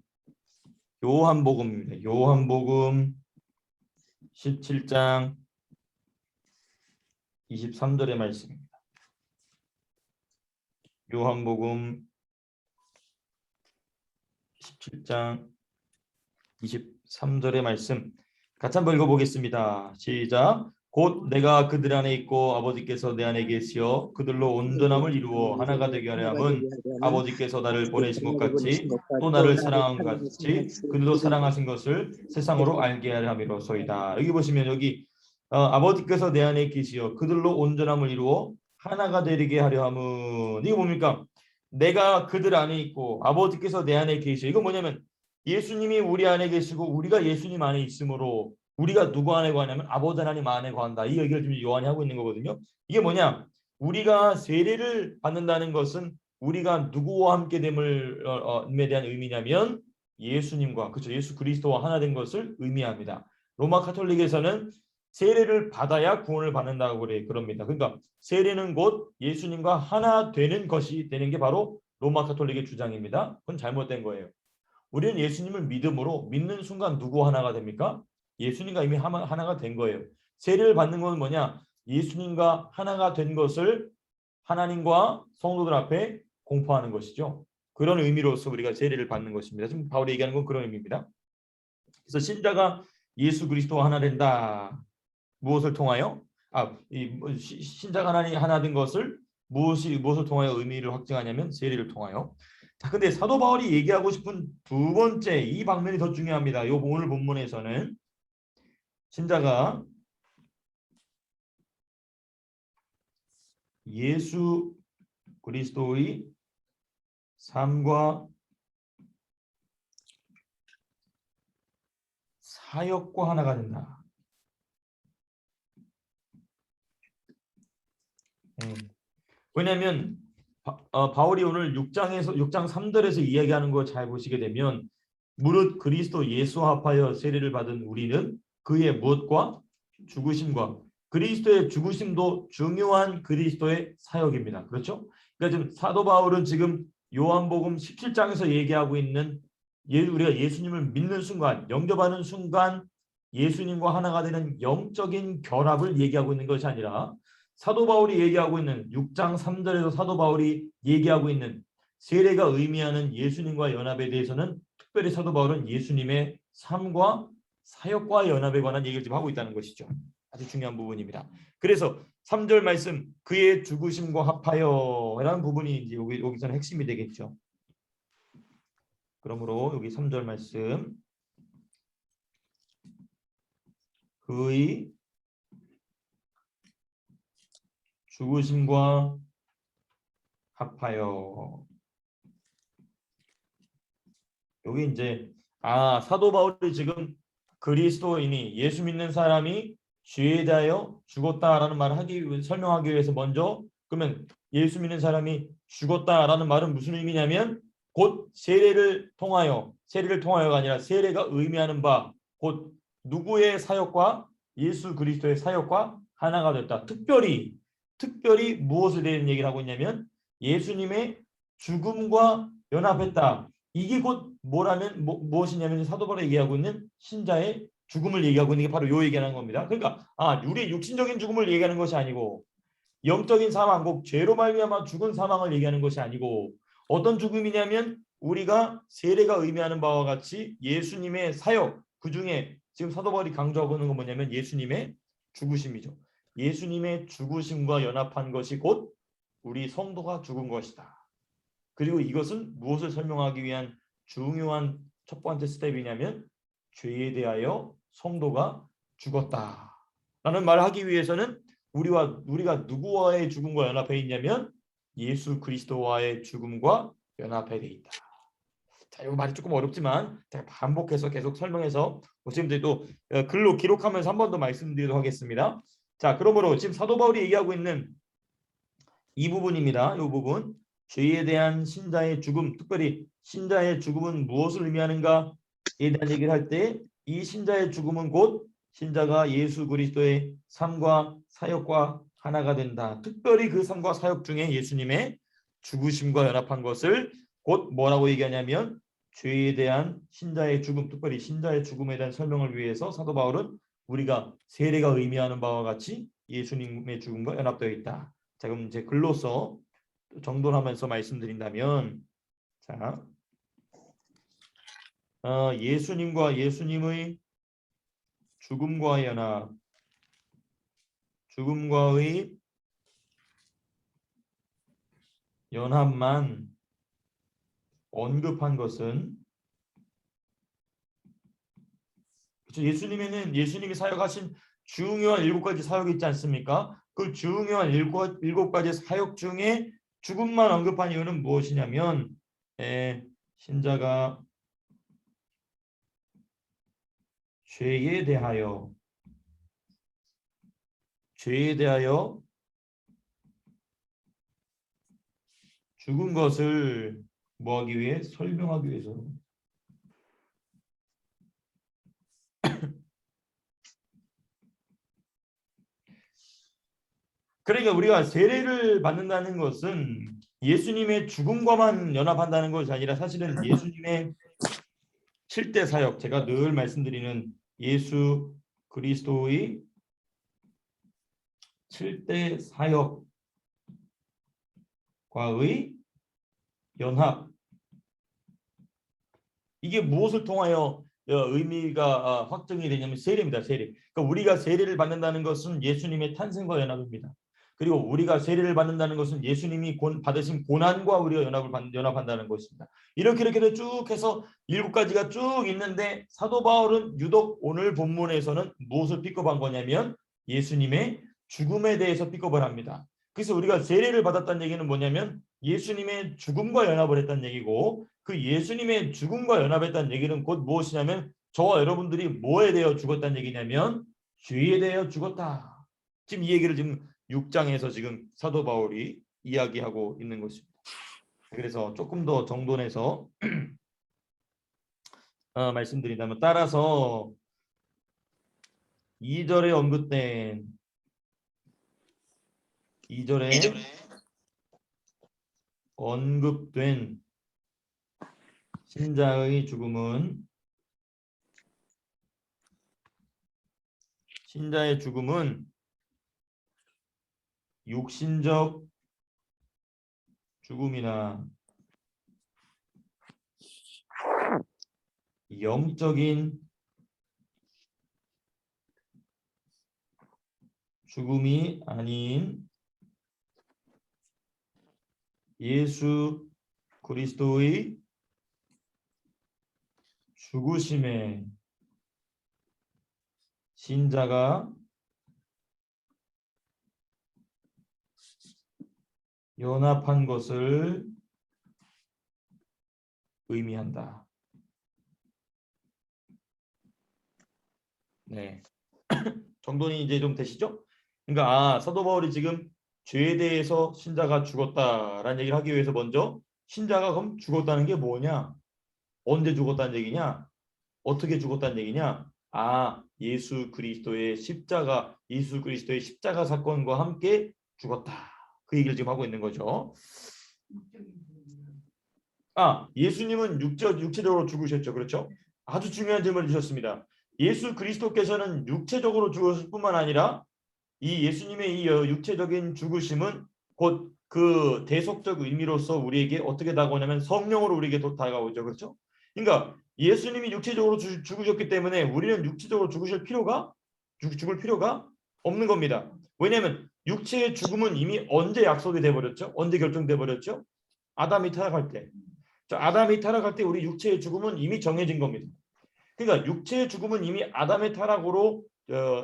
요한복음입니다. 요한복음 17장 23절의 말씀입니다. 요한복음 17장 23절의 말씀 같이 한번 읽어보겠습니다. 시작. 곧 내가 그들 안에 있고 아버지께서 내 안에 계시어 그들로 온전함을 이루어 하나가 되게 하려 함은 아버지께서 나를 보내신 것 같이 또 나를 사랑한 것 같이 그들도 사랑하신 것을 세상으로 알게 하려 함이로소이다. 여기 보시면 여기 아버지께서 내 안에 계시어 그들로 온전함을 이루어 하나가 되게 하려 함은 이거 뭡니까? 내가 그들 안에 있고 아버지께서 내 안에 계시오. 이거 뭐냐면 예수님이 우리 안에 계시고 우리가 예수님 안에 있으므로 우리가 누구 안에 거하냐면 아버지 하나님 안에 거한다. 이 얘기를 지금 요한이 하고 있는 거거든요. 이게 뭐냐? 우리가 세례를 받는다는 것은 우리가 누구와 함께 됨을 대한 의미냐면 예수님과 그렇죠. 예수 그리스도와 하나 된 것을 의미합니다. 로마 카톨릭에서는 세례를 받아야 구원을 받는다고 그럽니다. 그러니까 세례는 곧 예수님과 하나 되는 것이 되는 게 바로 로마 카톨릭의 주장입니다. 그건 잘못된 거예요. 우리는 예수님을 믿음으로 믿는 순간 누구 하나가 됩니까? 예수님과 이미 하나가 된 거예요. 세례를 받는 건 뭐냐? 예수님과 하나가 된 것을 하나님과 성도들 앞에 공포하는 것이죠. 그런 의미로서 우리가 세례를 받는 것입니다. 지금 바울이 얘기하는 건 그런 의미입니다. 그래서 신자가 예수 그리스도와 하나 된다. 무엇을 통하여? 신자가 하나 된 것을 무엇을 통하여 의미를 확증하냐면 세례를 통하여. 자, 근데 사도 바울이 얘기하고 싶은 두 번째 이 방면이 더 중요합니다. 요 오늘 본문에서는 신자가 예수 그리스도의 삶과 사역과 하나가 된다. 왜냐하면 바울이 오늘 6장 3절에서 이야기하는 거 잘 보시게 되면 무릇 그리스도 예수와 합하여 세례를 받은 우리는 그의 무엇과 죽으심과 그리스도의 죽으심도 중요한 그리스도의 사역입니다. 그렇죠? 그러니까 지금 사도 바울은 지금 요한복음 17장에서 얘기하고 있는 우리가 예수님을 믿는 순간, 영접하는 순간 예수님과 하나가 되는 영적인 결합을 얘기하고 있는 것이 아니라 사도 바울이 얘기하고 있는 6장 3절에서 사도 바울이 얘기하고 있는 세례가 의미하는 예수님과 연합에 대해서는 특별히 사도 바울은 예수님의 삶과 사역과 연합에 관한 얘기를 지금 하고 있다는 것이죠. 아주 중요한 부분입니다. 그래서 3절 말씀 그의 죽으심과 합하여 라는 부분이 이제 여기서는 핵심이 되겠죠. 그러므로 여기 3절 말씀 그의 죽으심과 합하여 여기 이제 사도 바울이 지금 그리스도인이 예수 믿는 사람이 죄에 대하여 죽었다라는 말을 설명하기 위해서 먼저 그러면 예수 믿는 사람이 죽었다라는 말은 무슨 의미냐면 곧 세례를 통하여가 아니라 세례가 의미하는 바 곧 누구의 사역과 예수 그리스도의 사역과 하나가 됐다. 특별히 무엇에 대한 얘기를 하고 있냐면 예수님의 죽음과 연합했다. 이게 곧 무엇이냐면 사도 바울이 얘기하고 있는 신자의 죽음을 얘기하고 있는 게 바로 요 얘기하는 겁니다. 그러니까 우리의 육신적인 죽음을 얘기하는 것이 아니고 영적인 사망, 곧 죄로 말미암아 죽은 사망을 얘기하는 것이 아니고 어떤 죽음이냐면 우리가 세례가 의미하는 바와 같이 예수님의 사역, 그중에 지금 사도 바울이 강조하고 있는 건 뭐냐면 예수님의 죽으심이죠. 예수님의 죽으심과 연합한 것이 곧 우리 성도가 죽은 것이다. 그리고 이것은 무엇을 설명하기 위한 중요한 첫 번째 스텝이냐면 죄에 대하여 성도가 죽었다라는 말을 하기 위해서는 우리가 누구와의 죽음과 연합해 있냐면 예수 그리스도와의 죽음과 연합해 있다. 자, 이 말이 조금 어렵지만 제가 반복해서 계속 설명해서 지금도 글로 기록하면서 한 번 더 말씀드리도록 하겠습니다. 자, 그러므로 지금 사도 바울이 얘기하고 있는 이 부분입니다. 이 부분 죄에 대한 신자의 죽음, 특별히 신자의 죽음은 무엇을 의미하는가에 대한 얘기를 할 때 이 신자의 죽음은 곧 신자가 예수 그리스도의 삶과 사역과 하나가 된다. 특별히 그 삶과 사역 중에 예수님의 죽으심과 연합한 것을 곧 뭐라고 얘기하냐면 죄에 대한 신자의 죽음, 특별히 신자의 죽음에 대한 설명을 위해서 사도 바울은 우리가 세례가 의미하는 바와 같이 예수님의 죽음과 연합되어 있다. 자, 그럼 이제 글로서 정돈하면서 말씀드린다면, 자, 예수님과 예수님의 죽음과 연합, 죽음과의 연합만 언급한 것은 그렇죠. 예수님이 사역하신 중요한 7가지 사역이 있지 않습니까? 그 중요한 7가지 사역 중에 죽음만 언급한 이유는 무엇이냐면 신자가 죄에 대하여 죽은 것을 뭐하기 위해? 설명하기 위해서. 그러니까 우리가 세례를 받는다는 것은 예수님의 죽음과만 연합한다는 것이 아니라 사실은 예수님의 7대 사역, 제가 늘 말씀드리는 예수 그리스도의 7대 사역과의 연합, 이게 무엇을 통하여 의미가 확정이 되냐면 세례입니다. 세례. 그러니까 우리가 세례를 받는다는 것은 예수님의 탄생과 연합입니다. 그리고 우리가 세례를 받는다는 것은 예수님이 받으신 고난과 우리가 연합한다는 것입니다. 이렇게 쭉 해서 7가지가 쭉 있는데 사도 바울은 유독 오늘 본문에서는 무엇을 픽업한 거냐면 예수님의 죽음에 대해서 픽업을 합니다. 그래서 우리가 세례를 받았다는 얘기는 뭐냐면 예수님의 죽음과 연합을 했다는 얘기고, 그 예수님의 죽음과 연합했다는 얘기는 곧 무엇이냐면 저와 여러분들이 뭐에 대해 죽었다는 얘기냐면 죄에 대해 죽었다. 지금 이 얘기를 지금 6장에서 지금 사도 바울이 이야기하고 있는 것입니다. 그래서 조금 더 정돈해서 말씀드린다면, 따라서 2절에 언급된 신자의 죽음은 육신적 죽음이나 영적인 죽음이 아닌 예수 그리스도의 죽으심에 신자가 연합한 것을 의미한다. 네. 정돈이 이제 좀 되시죠? 그러니까 사도 바울이 지금 죄에 대해서 신자가 죽었다라는 얘기를 하기 위해서 먼저 신자가 그럼 죽었다는 게 뭐냐? 언제 죽었다는 얘기냐? 어떻게 죽었다는 얘기냐? 예수 그리스도의 십자가 사건과 함께 죽었다. 그 얘기를 지금 하고 있는 거죠. 예수님은 육체적으로 죽으셨죠. 그렇죠? 아주 중요한 질문을 주셨습니다. 예수 그리스도께서는 육체적으로 죽었을 뿐만 아니라 이 예수님의 이 육체적인 죽으심은 곧 그 대속적 의미로서 우리에게 어떻게 다가오냐면 성령으로 우리에게 다가오죠. 그렇죠? 그러니까 예수님이 육체적으로 죽으셨기 때문에 우리는 육체적으로 죽을 필요가 없는 겁니다. 왜냐하면 육체의 죽음은 이미 언제 약속이 돼버렸죠? 언제 결정돼 버렸죠? 아담이 타락할 때. 아담이 타락할 때 우리 육체의 죽음은 이미 정해진 겁니다. 그러니까 육체의 죽음은 이미 아담의 타락으로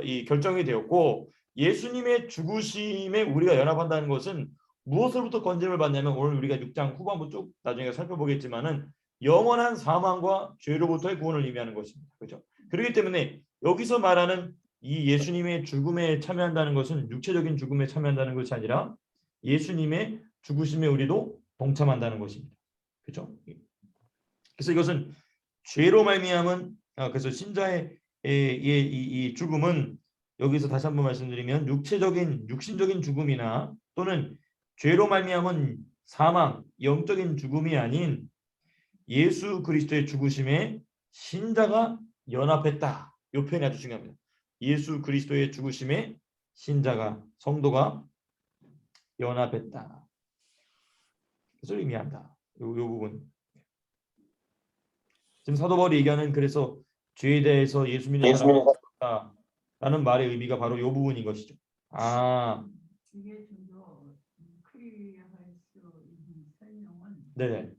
이 결정이 되었고, 예수님의 죽으심에 우리가 연합한다는 것은 무엇으로부터 건짐을 받냐면, 오늘 우리가 6장 후반부 쭉 나중에 살펴보겠지만은 영원한 사망과 죄로부터의 구원을 의미하는 것입니다. 그렇죠? 그렇기 때문에 여기서 말하는 이 예수님의 죽음에 참여한다는 것은 육체적인 죽음에 참여한다는 것이 아니라 예수님의 죽으심에 우리도 동참한다는 것입니다. 그렇죠? 그래서 이것은 죄로 말미암은 그래서 신자의 이 죽음은, 여기서 다시 한번 말씀드리면 육신적인 죽음이나 또는 죄로 말미암은 사망, 영적인 죽음이 아닌 예수 그리스도의 죽으심에 신자가 연합했다. 이 표현이 아주 중요합니다. 예수 그리스도의 죽으심에 성도가 연합했다. 그것을 의미한다. 이 부분. 지금 사도 바울이 얘기하는, 그래서 죄에 대해서 예수 믿는 사람이라는 말의 의미가 바로 이 부분인 것이죠. 이게 좀 더 클리어할 수 있는 설명은 네네.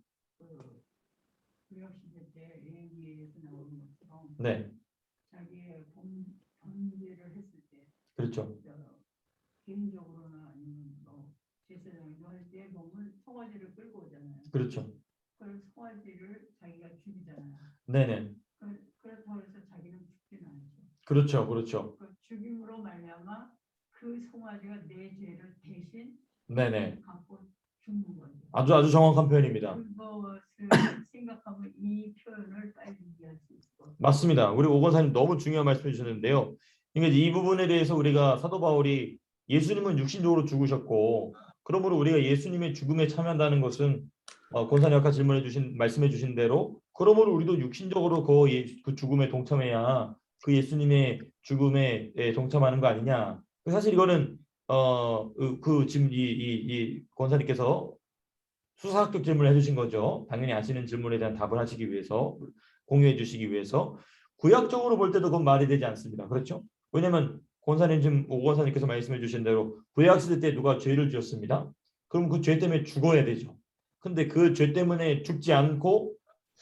구약시대 때 예기에서 나오는 것처럼 네. 자기의 범죄를 했을 때 그렇죠. 개인적으로나 아니면 뭐 제사장이나 할 때 보면 송아지를 끌고 오잖아요. 그렇죠. 그 송아지를 자기가 죽이잖아요. 네네. 그렇다고 해서 자기는 죽지는 않죠. 그렇죠. 그렇죠. 그 죽임으로 말미암아 그 송아지가 내 죄를 대신 네네. 갖고 죽는 거죠. 아주 정확한 표현입니다. 그것을 생각하면 이 표현을 빨리 이해할 수 있을 것 같아요. 맞습니다. 우리 오 권사님 너무 중요한 말씀해 주셨는데요. 그러니까 이 부분에 대해서 우리가 사도 바울이 예수님은 육신적으로 죽으셨고 그러므로 우리가 예수님의 죽음에 참여한다는 것은 권사님 아까 질문해 주신 말씀해 주신 대로 그러므로 우리도 육신적으로 그 죽음에 동참해야 그 예수님의 죽음에 동참하는 거 아니냐. 사실 이거는 지금 이 권사님께서 수사학적 질문을 해주신 거죠. 당연히 아시는 질문에 대한 답을 하시기 위해서 공유해 주시기 위해서 구약적으로 볼 때도 그건 말이 되지 않습니다. 그렇죠? 왜냐하면 권사님 지금 오 권사님께서 말씀해 주신 대로 구약 시대 때 누가 죄를 지었습니다. 그럼 그 죄 때문에 죽어야 되죠. 근데 그 죄 때문에 죽지 않고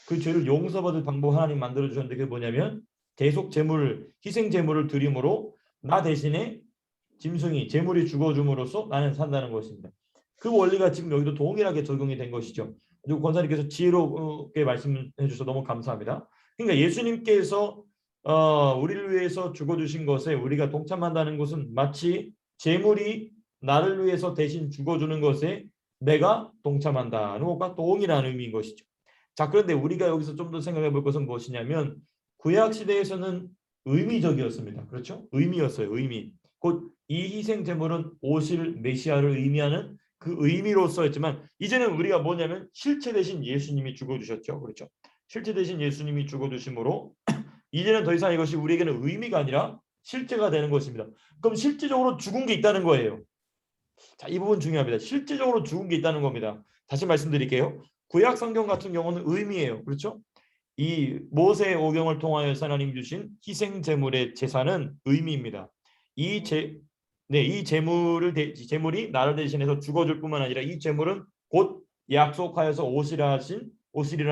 그 죄를 용서받을 방법 하나님 만들어 주셨는데 그게 뭐냐면 대속 제물, 희생 제물을 드림으로 나 대신에 짐승이 제물이 죽어줌으로써 나는 산다는 것입니다. 그 원리가 지금 여기도 동일하게 적용이 된 것이죠. 그리고 권사님께서 지혜롭게 말씀해 주셔서 너무 감사합니다. 그러니까 예수님께서 우리를 위해서 죽어주신 것에 우리가 동참한다는 것은 마치 제물이 나를 위해서 대신 죽어주는 것에 내가 동참한다는 것과 동일한 의미인 것이죠. 자, 그런데 우리가 여기서 좀 더 생각해 볼 것은 무엇이냐면 구약 시대에서는 의미적이었습니다. 그렇죠? 의미였어요. 의미. 곧 이 희생 제물은 오실 메시아를 의미하는 그 의미로서였지만 이제는 우리가 뭐냐면 실체 대신 예수님이 죽어주셨죠. 그렇죠? 실체 대신 예수님이 죽어주심으로 이제는 더 이상 이것이 우리에게는 의미가 아니라 실제가 되는 것입니다. 그럼 실제적으로 죽은 게 있다는 거예요. 자, 이 부분 중요합니다. 실제적으로 죽은 게 있다는 겁니다. 다시 말씀드릴게요. 구약 성경 같은 경우는 의미예요. 그렇죠? 이 모세 오경을 통하여 하나님 주신 희생 제물의 제사는 의미입니다. 이 제물이 나를 대신해서 죽어줄 뿐만 아니라 이 제물은 곧 약속하여서 오시리라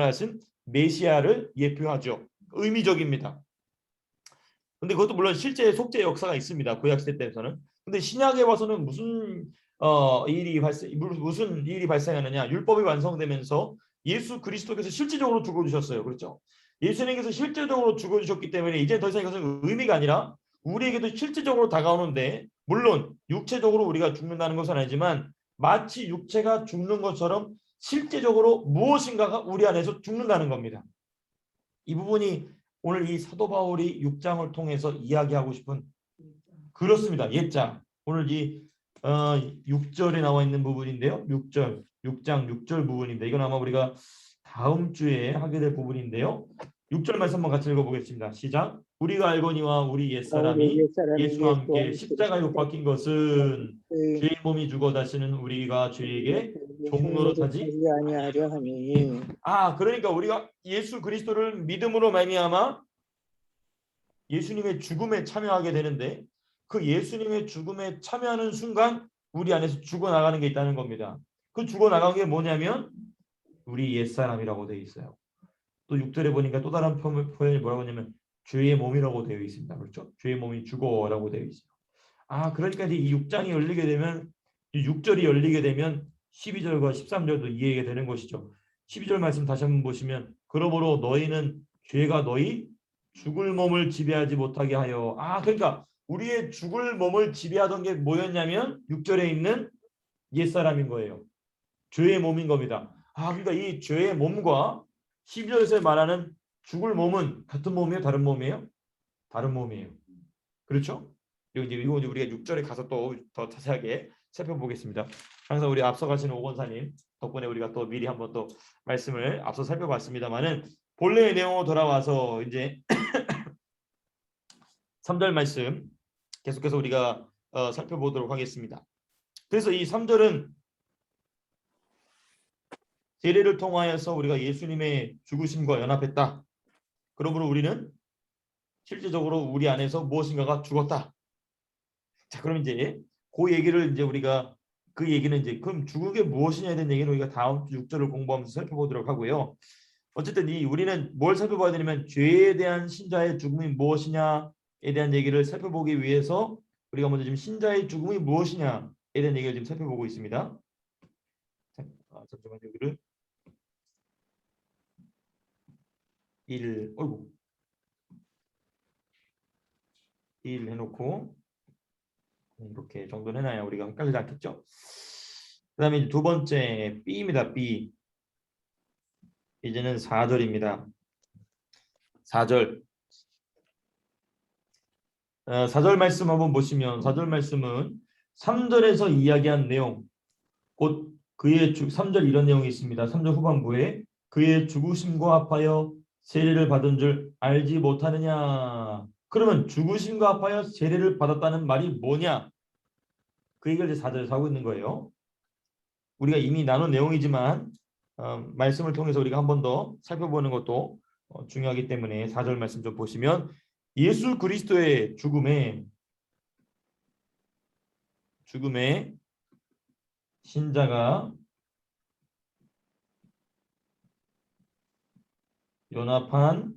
하신 메시아를 예표하죠. 의미적입니다. 근데 그것도 물론 실제 속죄 역사가 있습니다. 구약 시대 때에서는. 근데 신약에 와서는 무슨 일이 발생하느냐? 율법이 완성되면서 예수 그리스도께서 실질적으로 죽어주셨어요. 그렇죠? 예수님께서 실제적으로 죽어주셨기 때문에 이제 더 이상 이것은 의미가 아니라 우리에게도 실질적으로 다가오는데 물론 육체적으로 우리가 죽는다는 것은 아니지만 마치 육체가 죽는 것처럼 실제적으로 무엇인가가 우리 안에서 죽는다는 겁니다. 이 부분이 오늘 이 사도 바울이 6장을 통해서 이야기하고 싶은 그렇습니다. 옛장. 오늘 이 6절에 나와 있는 부분인데요. 6장 6절 부분인데 이건 아마 우리가 다음 주에 하게 될 부분인데요. 6절 말씀 한번 같이 읽어보겠습니다. 시작. 우리가 알거니와 우리 옛사람이 예수와 함께 십자가에 못 박힌 것은 죄의 몸이 죽어 다시는 우리가 죄에게 종로로 타지 아니하려 하니. 그러니까 우리가 예수 그리스도를 믿음으로 말미암아 예수님의 죽음에 참여하게 되는데 그 예수님의 죽음에 참여하는 순간 우리 안에서 죽어나가는 게 있다는 겁니다. 그 죽어나간 게 뭐냐면 우리 옛사람이라고 되어 있어요. 또 6절에 보니까 또 다른 표현이 뭐라고 하냐면 죄의 몸이라고 되어 있습니다. 그렇죠? 죄의 몸이 죽어라고 되어 있어요. 그러니까 이 6장이 열리게 되면 이 6절이 열리게 되면 12절과 13절도 이해가 되는 것이죠. 12절 말씀 다시 한번 보시면 그러므로 너희는 죄가 너희 죽을 몸을 지배하지 못하게 하여 그러니까 우리의 죽을 몸을 지배하던 게 뭐였냐면 6절에 있는 옛사람인 거예요. 죄의 몸인 겁니다. 그러니까 이 죄의 몸과 12절에서 말하는 죽을 몸은 같은 몸이에요? 다른 몸이에요? 다른 몸이에요. 그렇죠? 이거 이제 우리가 6절에 가서 또 더 자세하게 살펴보겠습니다. 항상 우리 앞서 가시는 오건사님 덕분에 우리가 또 미리 한번 또 말씀을 앞서 살펴봤습니다만은 본래의 내용으로 돌아와서 이제 3절 말씀 계속해서 우리가 살펴보도록 하겠습니다. 그래서 이 3절은 세례를 통하여서 우리가 예수님의 죽으심과 연합했다. 그러므로 우리는 실제적으로 우리 안에서 무엇인가가 죽었다. 자, 그럼 이제 그 얘기를 이제 우리가 그 얘기는 이제 그럼 죽은 게 무엇이냐에 대한 얘기는 우리가 다음 주 6절을 공부하면서 살펴보도록 하고요. 어쨌든 우리는 뭘 살펴봐야 되냐면 죄에 대한 신자의 죽음이 무엇이냐에 대한 얘기를 살펴보기 위해서 우리가 먼저 지금 신자의 죽음이 무엇이냐에 대한 얘기를 지금 살펴보고 있습니다. 잠시만요. 여기를 1 해놓고 이렇게 정도는 해놔야 우리가 헷갈리지 않겠죠. 그 다음에 두 번째 B입니다. B. 이제는 4절입니다. 4절. 4절 말씀 한번 보시면 4절 말씀은 3절에서 이야기한 내용, 곧 그의 3절 이런 내용이 있습니다. 3절 후반부에 그의 죽으심과 합하여 세례를 받은 줄 알지 못하느냐. 그러면 죽으심과 합하여 세례를 받았다는 말이 뭐냐? 그 얘기를 이제 4절에서 하고 있는 거예요. 우리가 이미 나눈 내용이지만 말씀을 통해서 우리가 한 번 더 살펴보는 것도 중요하기 때문에 4절 말씀 좀 보시면 예수 그리스도의 죽음에 신자가 연합한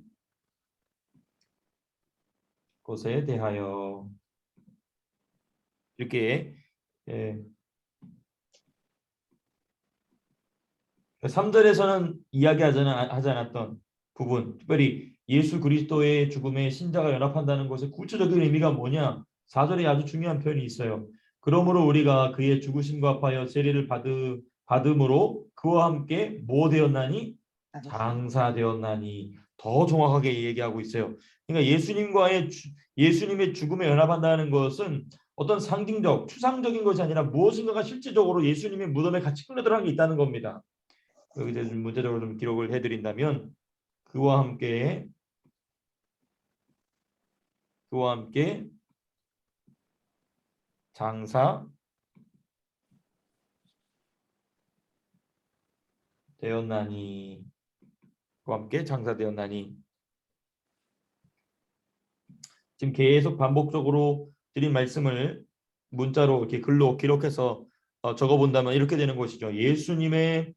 것에 대하여 이렇게 3절에서는 이야기하지 않았던 부분, 특별히 예수 그리스도의 죽음에 신자가 연합한다는 것의 구체적인 의미가 뭐냐? 4절에 아주 중요한 표현이 있어요. 그러므로 우리가 그의 죽으심과 합하여 세례를 받음으로 그와 함께 뭐 되었나니? 장사되었나니. 더 정확하게 얘기하고 있어요. 그러니까 예수님의 죽음에 연합한다는 것은 어떤 상징적, 추상적인 것이 아니라 무엇인가가 실질적으로 예수님의 무덤에 같이 끌려 들어간 게 있다는 겁니다. 여기서 좀 문제적으로 좀 기록을 해드린다면 그와 함께 장사 되었나니. 그와 함께 장사되었나니. 지금 계속 반복적으로 드린 말씀을 문자로 이렇게 글로 기록해서 적어본다면 이렇게 되는 것이죠. 예수님의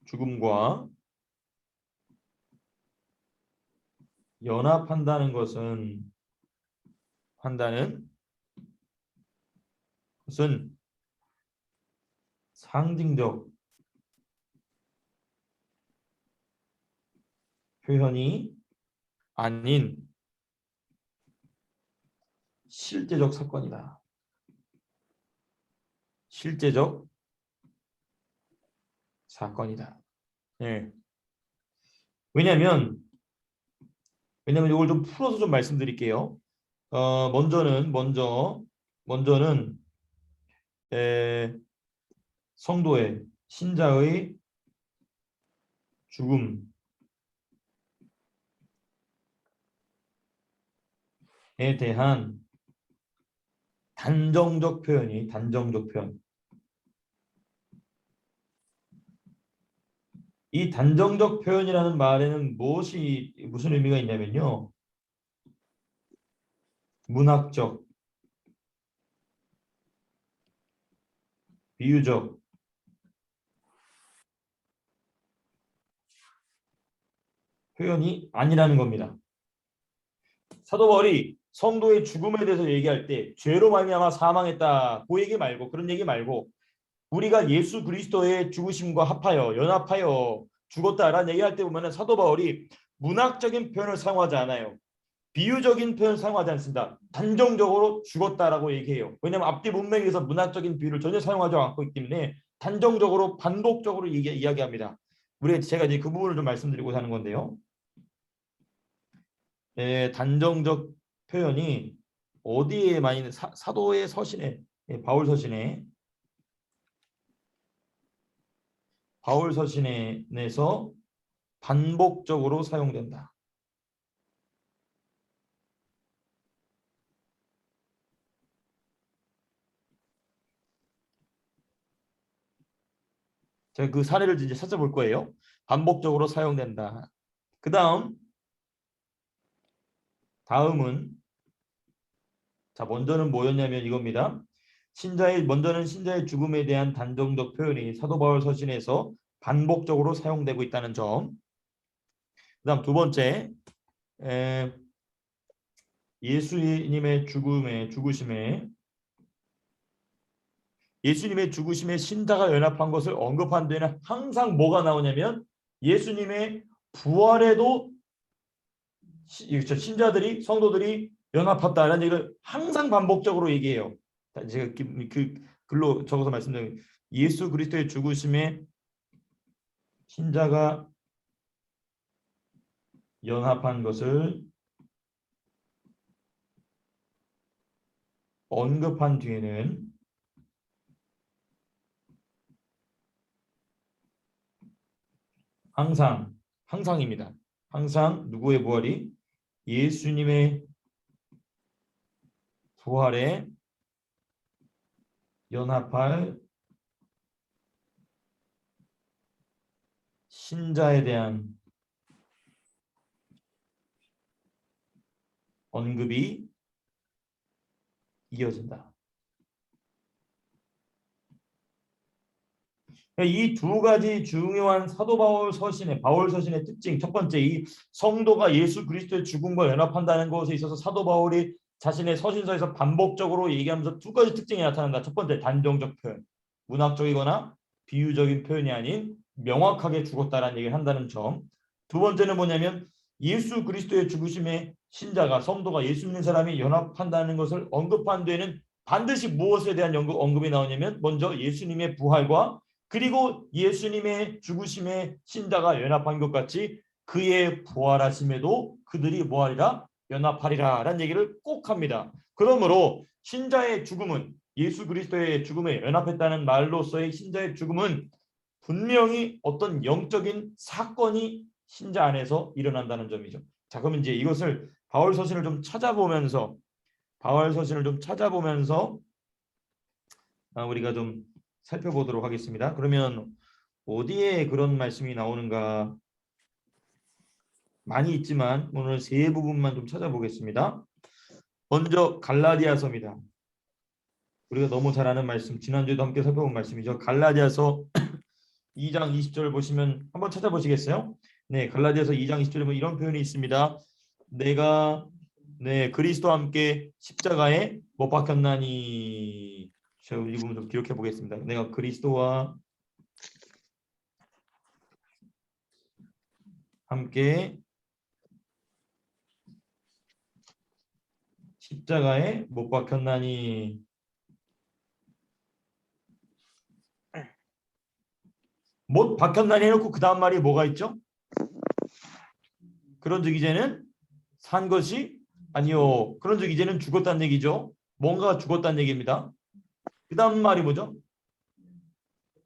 죽음과 연합한다는 것은 상징적 표현이 아닌 실제적 사건이다. 실제적 사건이다. 예. 왜냐면 이걸 좀 풀어서 좀 말씀드릴게요. 먼저는 성도의 신자의 죽음에 대한 단정적 표현. 이 단정적 표현이라는 말에는 무슨 의미가 있냐면요. 문학적, 비유적, 표현이 아니라는 겁니다. 사도 바울이 성도의 죽음에 대해서 얘기할 때 죄로 말미암아 사망했다 그 얘기 말고, 그런 얘기 말고 우리가 예수 그리스도의 죽으심과 합하여 연합하여 죽었다라는 얘기할 때 보면은 사도 바울이 문학적인 표현을 사용하지 않아요. 비유적인 표현을 사용하지 않습니다. 단정적으로 죽었다라고 얘기해요. 왜냐하면 앞뒤 문맥에서 문학적인 비유를 전혀 사용하지 않고 있기 때문에 단정적으로 반복적으로 이야기합니다. 제가 이제 그 부분을 좀 말씀드리고 하는 건데요. 단정적 표현이 어디에 많이 사도의 서신에, 바울 서신에서 반복적으로 사용된다. 제가 그 사례를 이제 찾아볼 거예요. 반복적으로 사용된다. 다음은 먼저는 뭐였냐면 이겁니다. 먼저는 신자의 죽음에 대한 단정적 표현이 사도 바울 서신에서 반복적으로 사용되고 있다는 점. 그다음 두 번째, 예수님의 죽으심에 신자가 연합한 것을 언급한 데는 항상 뭐가 나오냐면 예수님의 부활에도 신자들이 성도들이 연합했다라는 얘기를 항상 반복적으로 얘기해요. 제가 그 글로 적어서 말씀드린 예수 그리스도의 죽으심에 신자가 연합한 것을 언급한 뒤에는 항상입니다. 항상 누구의 부활이? 예수님의 부활에 연합할 신자에 대한 언급이 이어진다. 이 두 가지 중요한 사도 바울 서신의 특징, 첫 번째, 이 성도가 예수 그리스도의 죽음과 연합한다는 것에 있어서 사도 바울이 자신의 서신서에서 반복적으로 얘기하면서 두 가지 특징이 나타난다. 첫 번째, 단정적 표현, 문학적이거나 비유적인 표현이 아닌 명확하게 죽었다라는 얘기를 한다는 점. 두 번째는 뭐냐면 예수 그리스도의 죽으심에 신자가, 성도가, 예수 믿는 사람이 연합한다는 것을 언급한 데에는 반드시 무엇에 대한 언급이 나오냐면 먼저 예수님의 부활과 그리고 예수님의 죽으심에 신자가 연합한 것 같이 그의 부활하심에도 그들이 뭐하리라? 연합하리라 라는 얘기를 꼭 합니다. 그러므로 신자의 죽음은, 예수 그리스도의 죽음에 연합했다는 말로서의 신자의 죽음은 분명히 어떤 영적인 사건이 신자 안에서 일어난다는 점이죠. 자, 그럼 이제 이것을 바울 서신을 좀 찾아보면서 우리가 좀 살펴보도록 하겠습니다. 그러면 어디에 그런 말씀이 나오는가? 많이 있지만 오늘 세 부분만 좀 찾아보겠습니다. 먼저 갈라디아서입니다. 우리가 너무 잘 아는 말씀, 지난주에도 함께 살펴본 말씀이죠. 갈라디아서 2장 20절 보시면 한번 찾아보시겠어요? 네, 갈라디아서 2장 20절에 보면 이런 표현이 있습니다. 내가 그리스도와 함께 십자가에 못 박혔나니. 제가 이 부분 좀 기록해 보겠습니다. 내가 그리스도와 함께 십자가에 못 박혔나니. 못 박혔나니 해놓고 그 다음 말이 뭐가 있죠? 그런즉 이제는 산 것이 아니요. 그런즉 이제는 죽었다는 얘기죠. 뭔가 죽었다는 얘기입니다. 그 다음 말이 뭐죠?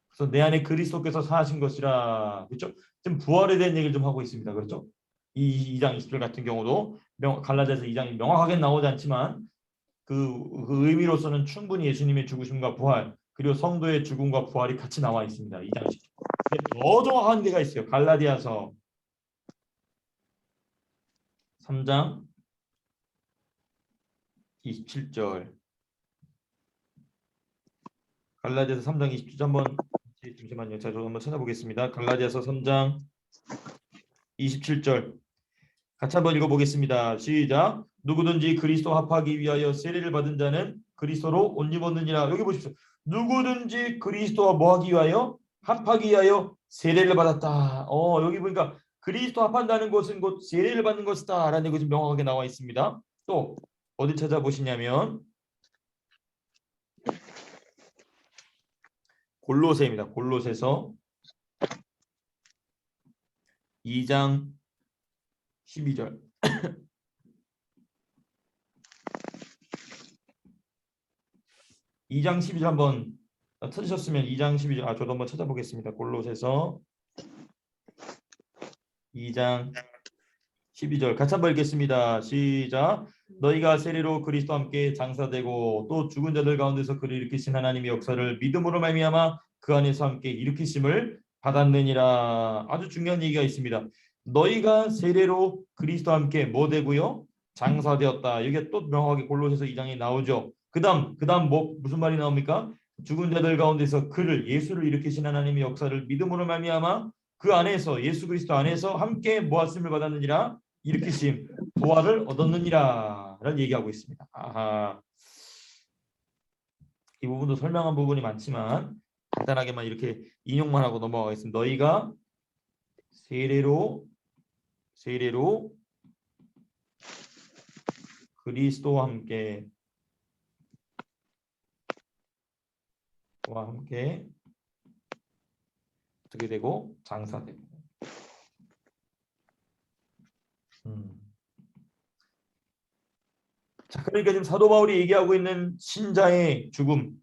그래서 내 안에 그리스도께서 사신 것이라. 그렇죠? 지금 부활에 대한 얘기를 좀 하고 있습니다. 그렇죠? 이 2장 20절 같은 경우도 갈라디아서 2장이 명확하게 나오지 않지만 그 의미로서는 충분히 예수님의 죽으심과 부활 그리고 성도의 죽음과 부활이 같이 나와 있습니다. 2장 10절. 근데 더 정확한 데가 있어요. 갈라디아서 3장 27절. 갈라디아서 3장 27절 한번 잠시만요. 제가 한번 찾아보겠습니다. 갈라디아서 3장 27절 같이 한번 읽어보겠습니다. 시작. 누구든지 그리스도 합하기 위하여 세례를 받은 자는 그리스도로 옷 입었느니라. 여기 보십시오. 누구든지 그리스도와 뭐하기 위하여? 합하기 위하여 세례를 받았다. 여기 보니까 그리스도 합한다는 것은 곧 세례를 받는 것이다 라는 것이 명확하게 나와 있습니다. 또 어디 찾아보시냐면 골로새입니다. 골로새서 2장 12절. 2장 12절 한번 찾으셨으면 2장 12절 저도 한번 찾아보겠습니다. 골로새서 2장 12절 같이 한번 읽겠습니다. 시작. 너희가 세례로 그리스도와 함께 장사되고 또 죽은 자들 가운데서 그를 일으키신 하나님의 역사를 믿음으로 말미암아 그 안에서 함께 일으키심을 받았느니라. 아주 중요한 얘기가 있습니다. 너희가 세례로 그리스도와 함께 뭐 되고요? 장사되었다. 이게 또 명확하게 골로새서 2장에 나오죠. 그다음 무슨 말이 나옵니까? 죽은 자들 가운데서 그를 예수를 일으키신 하나님의 역사를 믿음으로 말미암아 그 안에서 예수 그리스도 안에서 함께 모았음을 받았느니라. 일으키심 부활을 얻었느니라를 얘기하고 있습니다. 아하. 이 부분도 설명한 부분이 많지만 간단하게만 이렇게 인용만 하고 넘어가겠습니다. 너희가 세례로 그리스도와 함께 어떻게 되고 장사되고. 자, 그러니까 지금 사도 바울이 얘기하고 있는 신자의 죽음,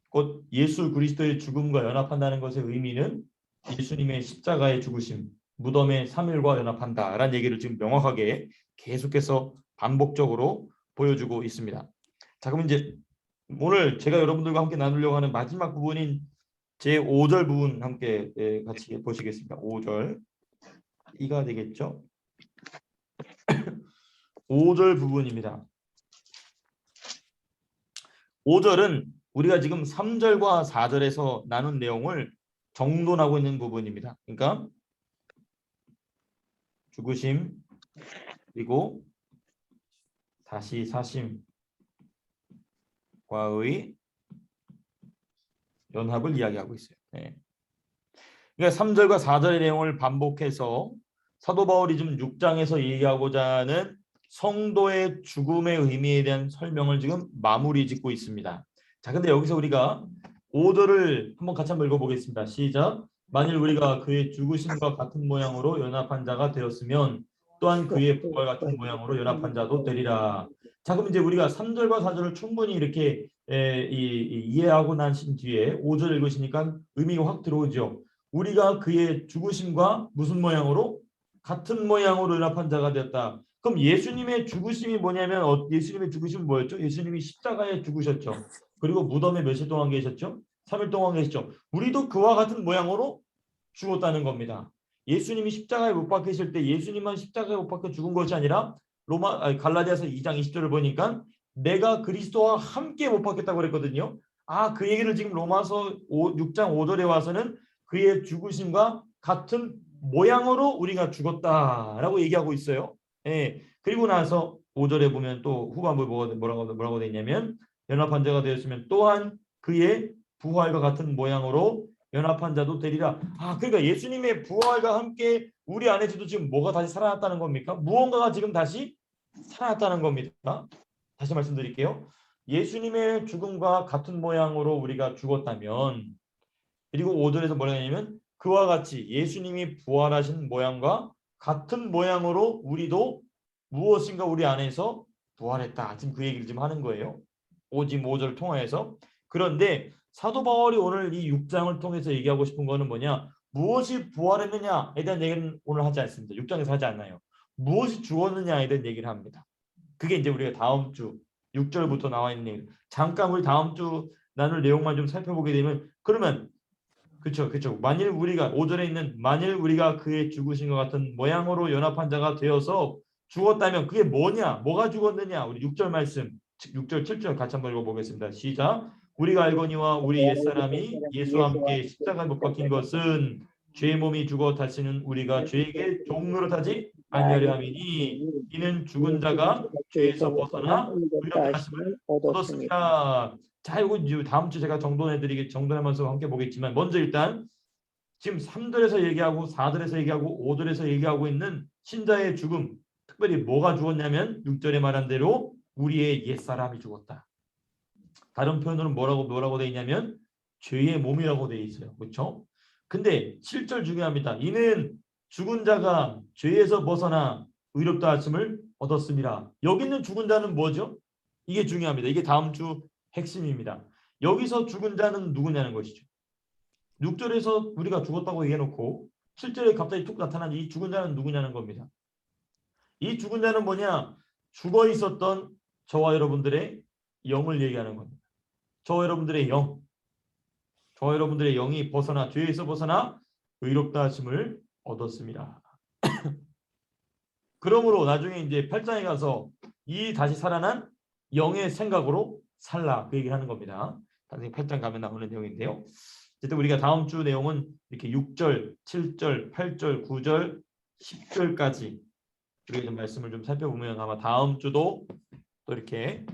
곧 예수 그리스도의 죽음과 연합한다는 것의 의미는 예수님의 십자가의 죽으심, 무덤의 3일과 연합한다라는 얘기를 지금 명확하게 계속해서 반복적으로 보여주고 있습니다. 자, 그럼 이제 오늘 제가 여러분들과 함께 나누려고 하는 마지막 부분인 제 5절 부분 함께 같이 보시겠습니다. 5절 이가 되겠죠? 5절 부분입니다. 5절은 우리가 지금 3절과 4절에서 나눈 내용을 정돈하고 있는 부분입니다. 그러니까 죽으심 그리고 다시 사심과의 연합을 이야기하고 있어요. 네. 그러니까 3절과 4절의 내용을 반복해서 사도 바울이 지금 6장에서 얘기하고자 하는 성도의 죽음의 의미에 대한 설명을 지금 마무리 짓고 있습니다. 자, 근데 여기서 우리가 5절을 한번 같이 한번 읽어보겠습니다. 시작. 만일 우리가 그의 죽으심과 같은 모양으로 연합한 자가 되었으면 또한 그의 부활 같은 모양으로 연합한 자도 되리라. 자, 그럼 이제 우리가 3절과 4절을 충분히 이렇게 이해하고 나신 뒤에 5절 읽으시니까 의미가 확 들어오죠. 우리가 그의 죽으심과 무슨 모양으로? 같은 모양으로 연합한 자가 되었다. 그럼 예수님의 죽으심이 뭐냐면 예수님의 죽으심은 뭐였죠? 예수님이 십자가에 죽으셨죠. 그리고 무덤에 며칠 동안 계셨죠? 3일 동안 계셨죠. 우리도 그와 같은 모양으로 죽었다는 겁니다. 예수님이 십자가에 못 박히실 때 예수님만 십자가에 못 박혀 죽은 것이 아니라 갈라디아서 2장 20절을 보니까 내가 그리스도와 함께 못 박혔다고 그랬거든요. 그 얘기를 지금 로마서 6장 5절에 와서는 그의 죽으심과 같은 모양으로 우리가 죽었다라고 얘기하고 있어요. 예. 그리고 나서 5절에 보면 또 후반부에 뭐라고 되어 있냐면 연합한 자가 되었으면 또한 그의 부활과 같은 모양으로 연합한 자도 되리라. 그러니까 예수님의 부활과 함께 우리 안에서도 지금 뭐가 다시 살아났다는 겁니까? 무언가가 지금 다시 살아났다는 겁니다. 다시 말씀드릴게요. 예수님의 죽음과 같은 모양으로 우리가 죽었다면, 그리고 5절에서 뭐라고 하냐면 그와 같이 예수님이 부활하신 모양과 같은 모양으로 우리도 무엇인가 우리 안에서 부활했다. 지금 그 얘기를 지금 하는 거예요. 지금 5절을 통해서. 그런데 사도 바울이 오늘 이 6장을 통해서 얘기하고 싶은 거는 뭐냐? 무엇이 부활했느냐에 대한 얘기는 오늘 하지 않습니다. 6장에서 하지 않나요? 무엇이 죽었느냐에 대한 얘기를 합니다. 그게 이제 우리가 다음 주 6절부터 나와 있는 얘기. 잠깐 우리 다음 주 나눌 내용만 좀 살펴보게 되면 그러면 그렇죠. 만일 우리가 5절에 있는 만일 우리가 그의 죽으신 것 같은 모양으로 연합한 자가 되어서 죽었다면 그게 뭐냐? 뭐가 죽었느냐? 우리 6절 말씀 6절 7절 같이 한번 읽어보겠습니다. 시작. 우리가 알거니와 우리 옛사람이 예수와 함께 십자가에 못 박힌 것은 죄의 몸이 죽어 다시는 우리가 죄에게 종노릇하지 아니하려 함이니 이는 죽은 자가 죄에서 벗어나 의롭다심을 얻었습니다. 자, 이거 다음 주 제가 정돈하면서 함께 보겠지만 먼저 일단 지금 3절에서 얘기하고 4절에서 얘기하고 5절에서 얘기하고 있는 신자의 죽음, 특별히 뭐가 죽었냐면 6절에 말한 대로 우리의 옛사람이 죽었다. 다른 표현으로는 뭐라고 되어 있냐면 죄의 몸이라고 되어 있어요. 그렇죠? 근데 7절 중요합니다. 이는 죽은 자가 죄에서 벗어나 의롭다 하심을 얻었습니다. 여기 있는 죽은 자는 뭐죠? 이게 중요합니다. 이게 다음 주 핵심입니다. 여기서 죽은 자는 누구냐는 것이죠. 6절에서 우리가 죽었다고 얘기해놓고 7절에 갑자기 툭 나타난 이 죽은 자는 누구냐는 겁니다. 이 죽은 자는 뭐냐? 죽어 있었던 저와 여러분들의 영을 얘기하는 겁니다. 저와 여러분들의 영이 벗어나 죄에서 벗어나 의롭다 하심을 얻었습니다. 그러므로 나중에 이제 8장에 가서 이 다시 살아난 영의 생각으로 살라 그 얘기를 하는 겁니다. 나중에 8장 가면 나오는 내용인데요. 어쨌든 우리가 다음 주 내용은 이렇게 6절, 7절, 8절, 9절, 10절까지 우리가 좀 말씀을 좀 살펴보면 아마 다음 주도 또 이렇게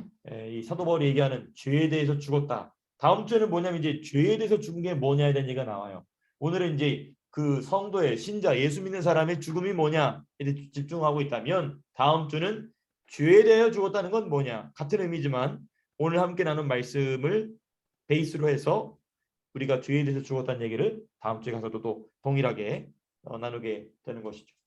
이 사도 바울이 얘기하는 죄에 대해서 죽었다. 다음 주에는 뭐냐면 이제 죄에 대해서 죽은 게 뭐냐에 대한 얘기가 나와요. 오늘은 이제 그 성도의 신자 예수 믿는 사람의 죽음이 뭐냐 에 집중하고 있다면 다음 주는 죄에 대하여 죽었다는 건 뭐냐 같은 의미지만 오늘 함께 나눈 말씀을 베이스로 해서 우리가 죄에 대해서 죽었다는 얘기를 다음 주에 가서도 또 동일하게 나누게 되는 것이죠.